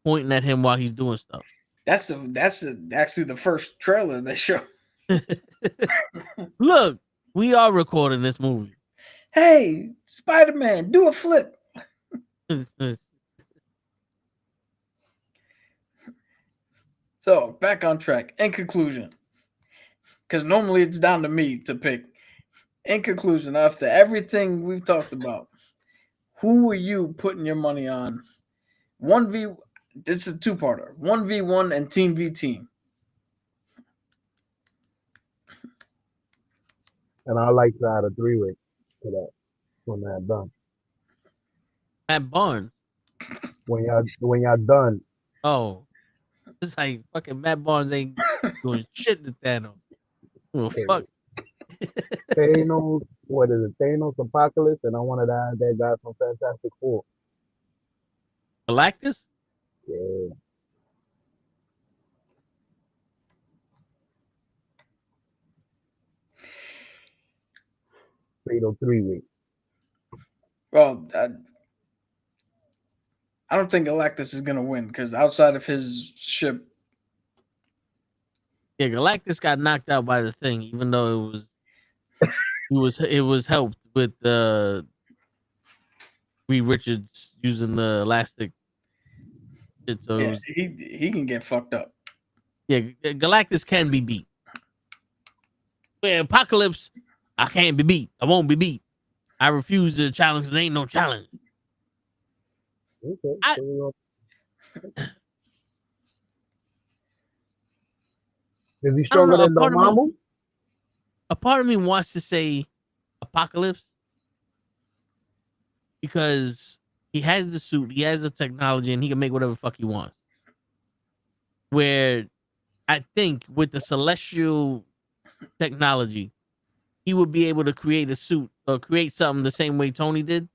pointing at him while he's doing stuff. That's actually the first trailer they show. Look, we are recording this movie. Hey, Spider-Man, do a flip. So, back on track. In conclusion, because normally it's down to me to pick. In conclusion, after everything we've talked about, who are you putting your money on? This is a 2-parter. 1v1 and team v team. And I like to add a 3-way to that when they're done. At Barnes. When y'all done. Oh, it's like fucking Matt Barnes ain't doing shit to Thanos. Oh, fuck. Thanos, what is it? Thanos Apocalypse, and I wanted to add that guy from Fantastic Four. Galactus? Yeah. fatal 3-way. Well, I don't think Galactus is gonna win because outside of his ship, Yeah, Galactus got knocked out by the thing, even though it was helped with Reed Richards using the elastic shit. So it yeah, was, he can get fucked up. yeah, Galactus can be beat. But Apocalypse, I can't be beat. I won't be beat. I refuse to challenge because ain't no challenge. Okay. I- Is he I don't stronger know. than Dormammu? A part of me wants to say Apocalypse because he has the suit, he has the technology, and he can make whatever the fuck he wants. Where I think with the celestial technology, he would be able to create a suit or create something the same way Tony did,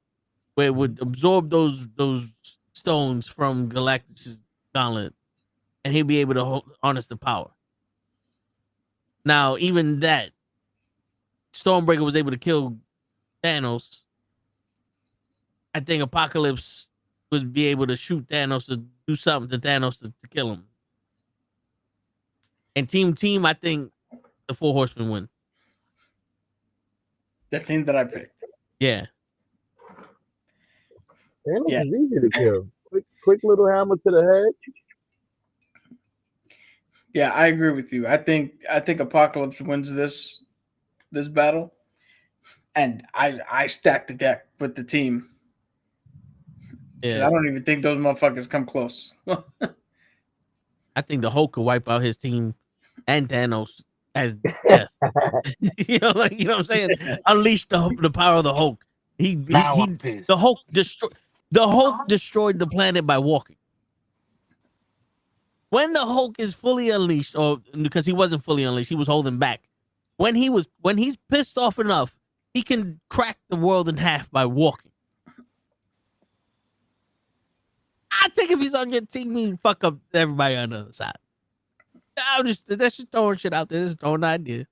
where it would absorb those stones from Galactus' gauntlet, and he'd be able to harness the power. Now, even that, Stormbreaker was able to kill Thanos. I think Apocalypse would be able to shoot Thanos to do something to Thanos to kill him. And team, I think the Four Horsemen win. The team that I picked. Yeah. Thanos Yeah. is easy to kill. Quick little hammer to the head. Yeah, I agree with you. I think Apocalypse wins this battle, and I stacked the deck with the team. Yeah. I don't even think those motherfuckers come close. I think the Hulk could wipe out his team and Thanos as death. you know what I'm saying? Unleash the power of the Hulk. I'm pissed. The Hulk destroyed the planet by walking. When the Hulk is fully unleashed, or because he wasn't fully unleashed, he was holding back. When he's pissed off enough, he can crack the world in half by walking. I think if he's on your team, he fuck up everybody on the other side. That's just throwing shit out there. Just throwing an idea.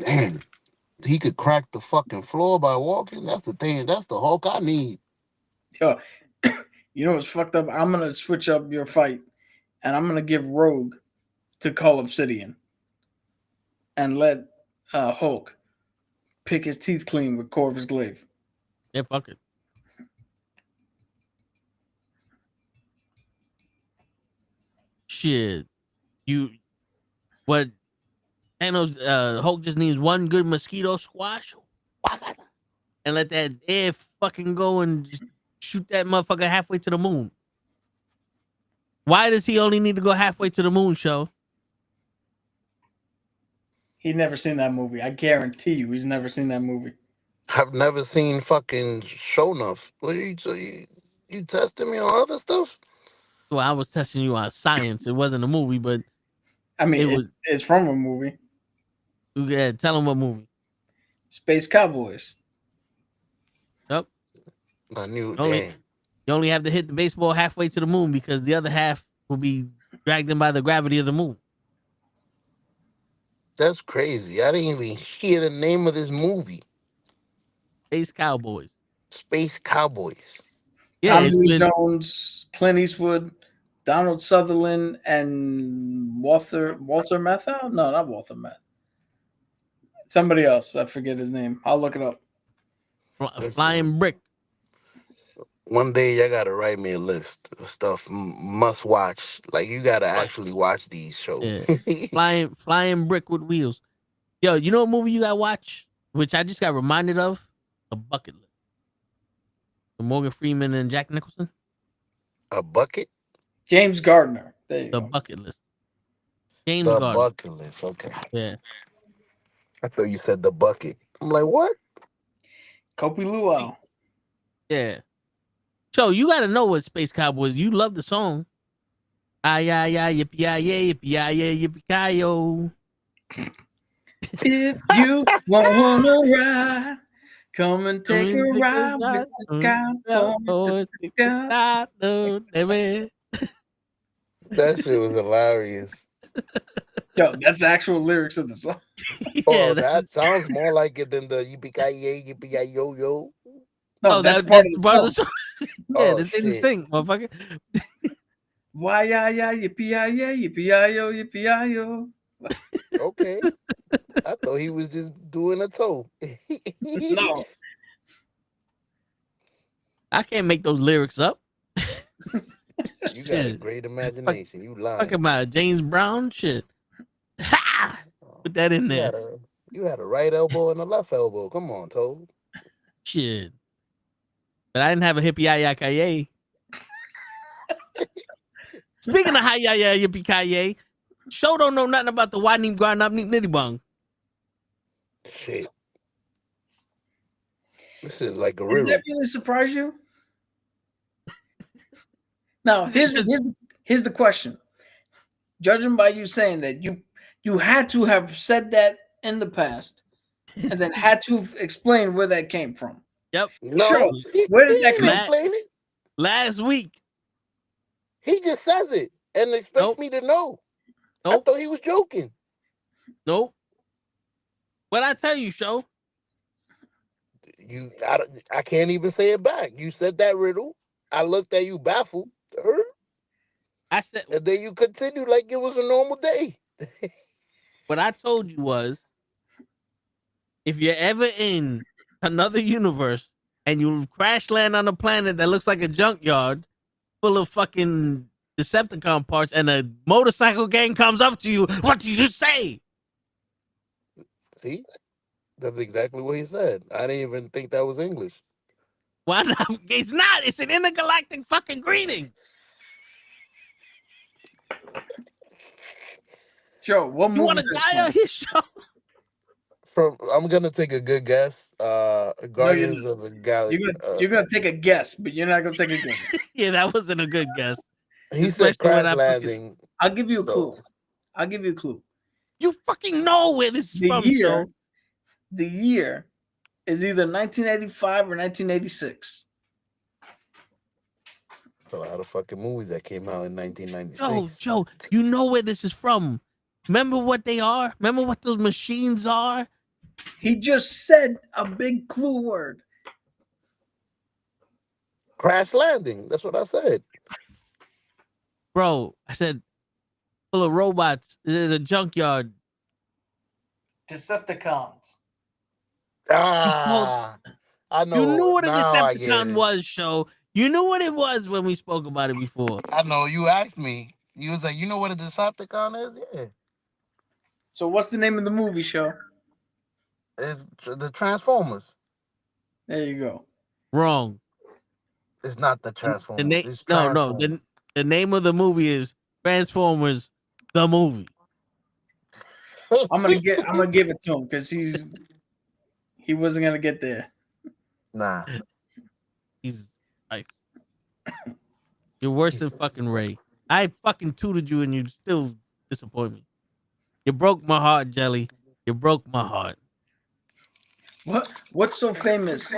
Damn. He could crack the fucking floor by walking. That's the thing. That's the Hulk I need. Yo, you know what's fucked up? I'm gonna switch up your fight, and I'm gonna give Rogue to Call Obsidian, and let Hulk pick his teeth clean with Corvus Glaive. Yeah, fuck it. Shit. What Thanos Hulk just needs one good mosquito squash and let that air fucking go and just shoot that motherfucker halfway to the moon. Why does he only need to go halfway to the moon, show? He never seen that movie. I guarantee you, he's never seen that movie. I've never seen fucking show enough. What you testing me on other stuff? Well, I was testing you on science. It wasn't a movie, but I mean, it's from a movie. Yeah, tell him what movie. Space Cowboys. Yep. I knew. You only have to hit the baseball halfway to the moon because the other half will be dragged in by the gravity of the moon. That's crazy. I didn't even hear the name of this movie. Space Cowboys. Space Cowboys. Yeah, Tommy Lee Jones, Clint Eastwood, Donald Sutherland, and Walter Matthau? No, not Walter Matthau. Somebody else. I forget his name. I'll look it up. Flying Brick. One day y'all gotta write me a list of stuff must watch. Like you gotta actually watch these shows. Yeah. Flying Brick with wheels. Yo, you know what movie you gotta watch? Which I just got reminded of? A Bucket List. Morgan Freeman and Jack Nicholson. A bucket? James Gardner. There you go. Bucket List. James The Gardner. Bucket List. Okay. Yeah. I thought you said the bucket. I'm like, what? Kopi Luau. Yeah. So you got to know what Space Cowboys. You love the song. Ah yeah yeah yippee yeah yippee yeah yippee ki-yo. If you wanna ride, come and take a ride with the Cowboys. That shit was hilarious. Yo, that's the actual lyrics of the song. Oh, that sounds more like it than the yippee yo yo. No, that's part of the part of the song. song. Yeah, Oh, it's in shit. sync, motherfucker. Why ya yippee-yi-yo, yippee-yi-yo. Okay. I thought he was just doing a toe. No, I can't make those lyrics up. You got a Shit. great imagination. You lying. Talking about James Brown shit. Ha! Put that in there. You had a right elbow and a left elbow. Come on, Toad. Shit. But I didn't have a hippie yay. Speaking of hi yay yippee ki Show don't know nothing about the Wadney grind up nitty bong. Shit. This is like a does riddle. that really surprise you? Now, here's the question. Judging by you saying that you had to have said that in the past, and then had to explain where that came from. Yep. No, Sure. Where did that he come didn't explain it. Last week. He just says it and expects me to know. I thought he was joking. Nope. What I tell you, Show? I can't even say it back. You said that riddle. I looked at you baffled. I said, and then you continued like it was a normal day. What I told you was, if you're ever in another universe and you crash land on a planet that looks like a junkyard full of fucking Decepticon parts and a motorcycle gang comes up to you, what do you say? See? That's exactly what he said. I didn't even think that was English. Why not? It's not. It's an intergalactic fucking greeting. Joe, what movie? You want to die on his show? I'm gonna take a good guess. Guardians of the Galaxy. You're gonna take a guess, but you're not gonna take a guess. Yeah, that wasn't a good guess. He said crash landing. I'll give you a clue. I'll give you a clue. You fucking know where this is from, Joe. The year is either 1985 or 1986. A lot of fucking movies that came out in 1996. No, Joe, you know where this is from. Remember what they are? Remember what those machines are? He just said a big clue word. Crash landing. That's what I said. Bro, I said full of robots in a junkyard. Decepticons. I know. You knew what a Now I Decepticon get it. was, Show. You knew what it was when we spoke about it before. I know. You asked me. You was like, you know what a Decepticon is? Yeah. So what's the name of the movie, Show? It's the Transformers. There you go. Wrong. It's not the Transformers. It's no. Transformers. The name of the movie is Transformers, the movie. I'm gonna give it to him because he wasn't gonna get there. Nah. He's like, you're worse than fucking Ray. I fucking tutored you and you still disappoint me. You broke my heart, Jelly. You broke my heart. What's so famous?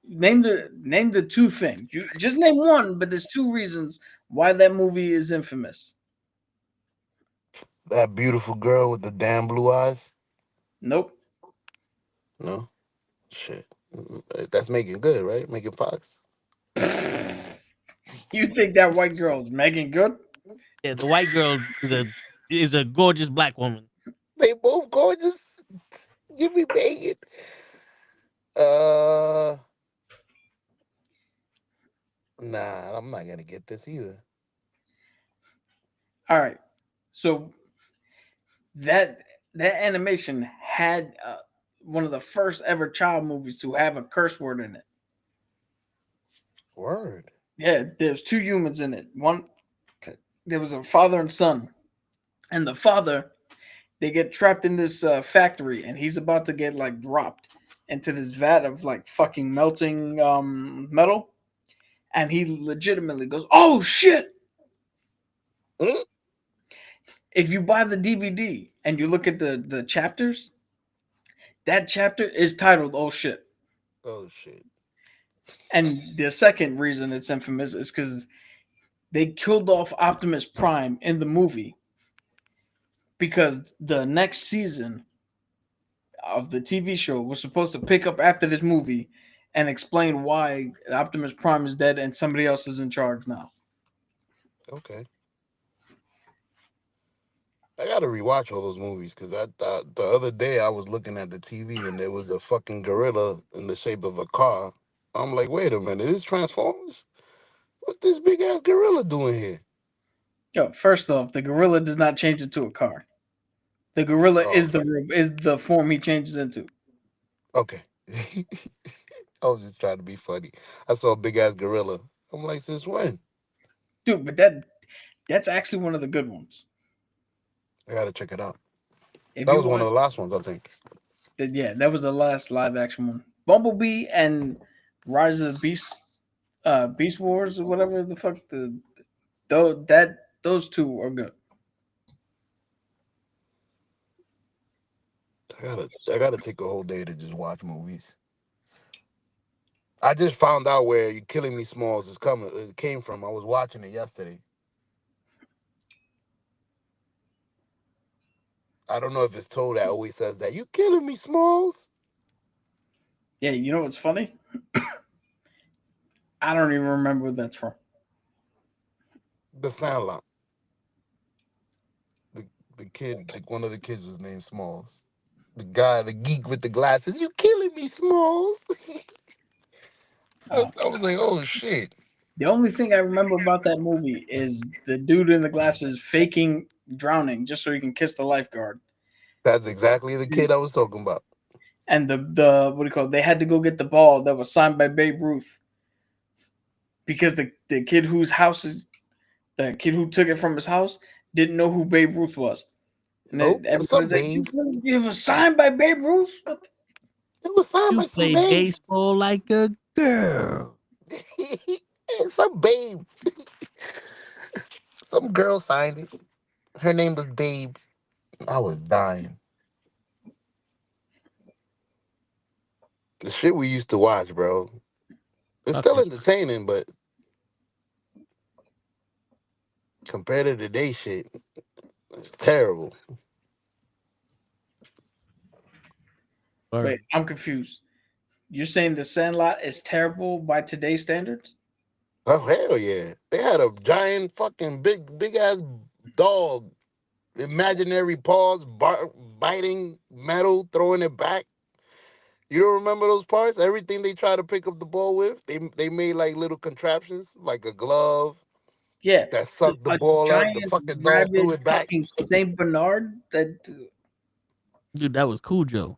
Name the two things. You just name one, but there's two reasons why that movie is infamous. That beautiful girl with the damn blue eyes? Nope. No? Shit. That's Megan Good, right? Megan Fox? You think that white girl is Megan Good? Yeah, the white girl is a gorgeous black woman. They both gorgeous. Give me Megan. Nah, I'm not gonna get this either. All right. So that animation had one of the first ever child movies to have a curse word in it. Word. Yeah, there's two humans in it. There was a father and son, and the father, they get trapped in this factory, and he's about to get like dropped into this vat of like fucking melting metal, and he legitimately goes, "Oh shit!" Mm? If you buy the DVD and you look at the chapters, that chapter is titled "Oh shit." Oh shit. And the second reason it's infamous is because they killed off Optimus Prime in the movie because the next season of the TV show was supposed to pick up after this movie and explain why Optimus Prime is dead and somebody else is in charge now. Okay. I gotta rewatch all those movies because the other day I was looking at the TV and there was a fucking gorilla in the shape of a car. I'm like, wait a minute, is this Transformers? What this big ass gorilla doing here? Yo, first off, the gorilla does not change into a car. The gorilla Oh, is the form he changes into. okay. I was just trying to be funny. I saw a big ass gorilla. I'm like, since when? Dude, but that's actually one of the good ones. I gotta check it out. If That you was one watch, of the last ones, I think. yeah, that was the last live action one. Bumblebee and Rise of the Beast Wars or whatever the fuck those two are good. I gotta take a whole day to just watch movies. I just found out where You Killing Me Smalls it came from. I was watching it yesterday. I don't know if it's Toad that always says that. You killing me, Smalls? Yeah, you know what's funny? I don't even remember what that's from. The Sandlot. The kid, one of the kids was named Smalls. The guy, the geek with the glasses. You killing me, Smalls? I was like, oh shit. The only thing I remember about that movie is the dude in the glasses faking drowning just so he can kiss the lifeguard. That's exactly the kid I was talking about. And the what do you call it? They had to go get the ball that was signed by Babe Ruth because the kid the kid who took it from his house didn't know who Babe Ruth was. And Oh, what's up, everybody's like, Babe? it was signed by Babe Ruth? It was signed by You some play babe. baseball like a girl. Some babe. Some girl signed it. Her name was Babe. I was dying. The shit we used to watch, bro. It's still Okay. entertaining, but compared to today's shit, it's terrible. Wait, I'm confused. You're saying the Sandlot is terrible by today's standards? Oh hell yeah! They had a giant fucking big ass dog, imaginary paws, biting metal, throwing it back. You don't remember those parts? Everything they try to pick up the ball with, they made like little contraptions, like a glove Yeah. that sucked the A ball up. The giant fucking dog threw rabid it back. fucking Saint Bernard that Dude, that was cool, Joe.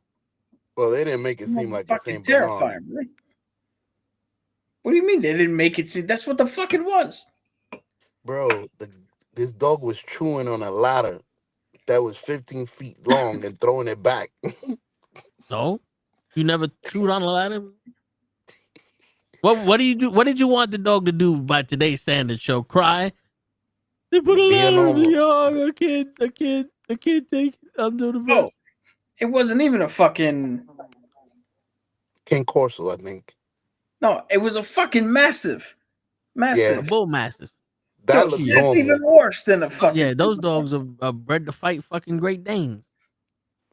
Well, they didn't make it seem like a fucking Saint Bernard. terrifying, bro. What do you mean they didn't make it seem? That's what the fuck it was. Bro, this dog was chewing on a ladder that was 15 feet long and throwing it back. No, you never chewed on a ladder. What do you do? What did you want the dog to do by today's standards? Show cry? They put a Be a ladder in the normal- yard. I can't take it. I'm doing the Oh, best. it wasn't even a fucking. King Corso, I think. No, it was a fucking massive. Yeah. A bull mastiff. That Yo, looks that's normal. even worse than a fucking. Yeah, those dogs are bred to fight fucking Great Danes.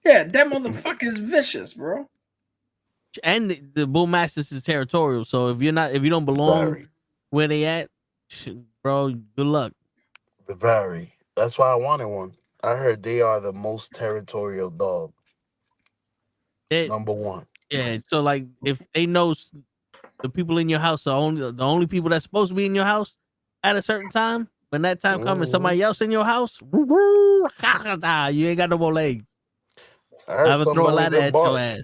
Yeah, that motherfucker is vicious, bro. And the bull mastiff is territorial. So if you don't belong Very. where they at, bro, good luck. Very. That's why I wanted one. I heard they are the most territorial dog. Number one. Yeah, so like if they know the people in your house are the only people that's supposed to be in your house at a certain time, when that time comes and somebody else in your house, you ain't got no more legs. I heard I would throw a somebody ladder good at bark. your ass.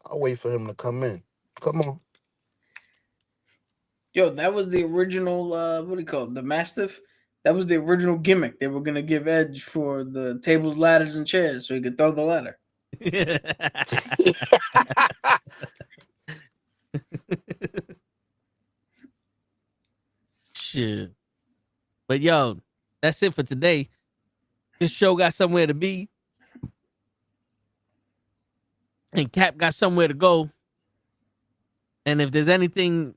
I'll wait for him to come in. Come on. Yo, that was the original. What do you call it? The Mastiff. That was the original gimmick. They were gonna give Edge for the tables, ladders, and chairs, so he could throw the ladder. Shit. But yo, that's it for today. This show got somewhere to be. And Cap got somewhere to go. And if there's anything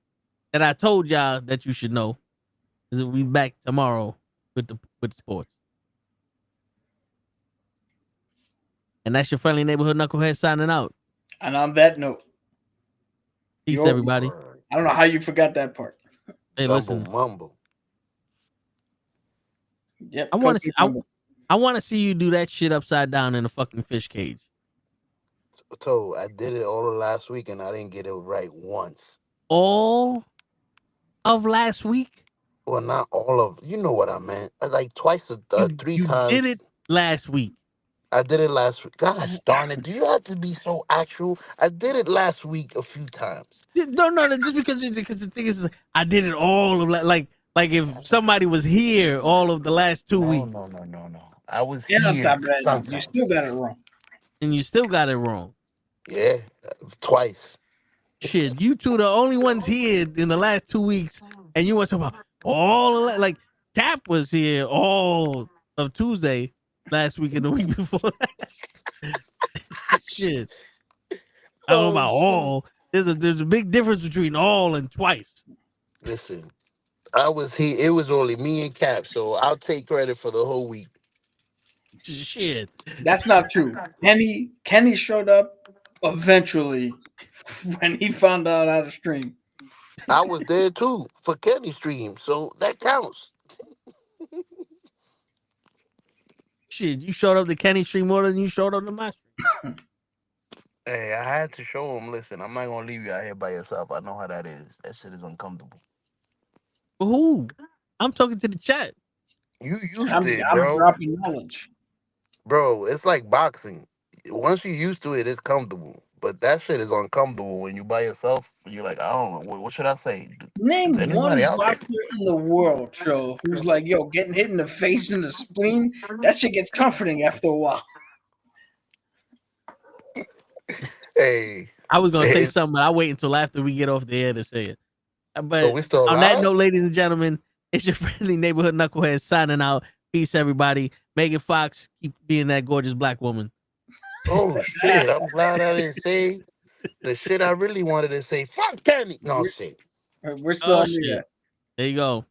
that I told y'all that you should know, is that we'll be back tomorrow with sports. And that's your friendly neighborhood knucklehead signing out. And on that note, Peace, Yo, everybody. I don't know how you forgot that part. Hey, listen. Mumble. Yep. I want to see. I want to see you do that shit upside down in a fucking fish cage. So I did it all of last week and I didn't get it right once. All of last week? Well, not all of. You know what I meant. Like twice, three times. You did it last week. I did it last week. Gosh darn it! Do you have to be so actual? I did it last week a few times. No. Just because the thing is, I did it all of like if somebody was here all of the last 2 weeks. No. I was And on here top of that, sometimes. you still got it wrong. And you still got it wrong. Yeah, twice. Shit, you two the only ones here in the last 2 weeks, and you want to talk about all of like Cap was here all of Tuesday last week and the week before that. Shit. I don't know about all. There's a big difference between all and twice. Listen, I was here. It was only me and Cap, so I'll take credit for the whole week. Shit. That's not true. Kenny showed up eventually when he found out how to stream. I was there too for Kenny stream, so that counts. Shit, you showed up to Kenny stream more than you showed up to my stream. Hey, I had to show him. Listen, I'm not gonna leave you out here by yourself. I know how that is. That shit is uncomfortable. But who? I'm talking to the chat. You used I'm it, bro. dropping knowledge. Bro, it's like boxing. Once you're used to it, it's comfortable. But that shit is uncomfortable when you by yourself. You're like, I don't know. What should I say? Name Is anybody one out there? boxer in the world, Tro, who's like, yo, getting hit in the face and the spleen, that shit gets comforting after a while. Hey. I was gonna say something, but I'll wait until after we get off the air to say it. But So we still on that alive? note, ladies and gentlemen, it's your friendly neighborhood knucklehead signing out. Peace, everybody. Megan Fox, keep being that gorgeous black woman. Oh shit! I'm glad I didn't say the shit I really wanted to say. Fuck Kenny. No shit. We're still on the shit. air. There you go.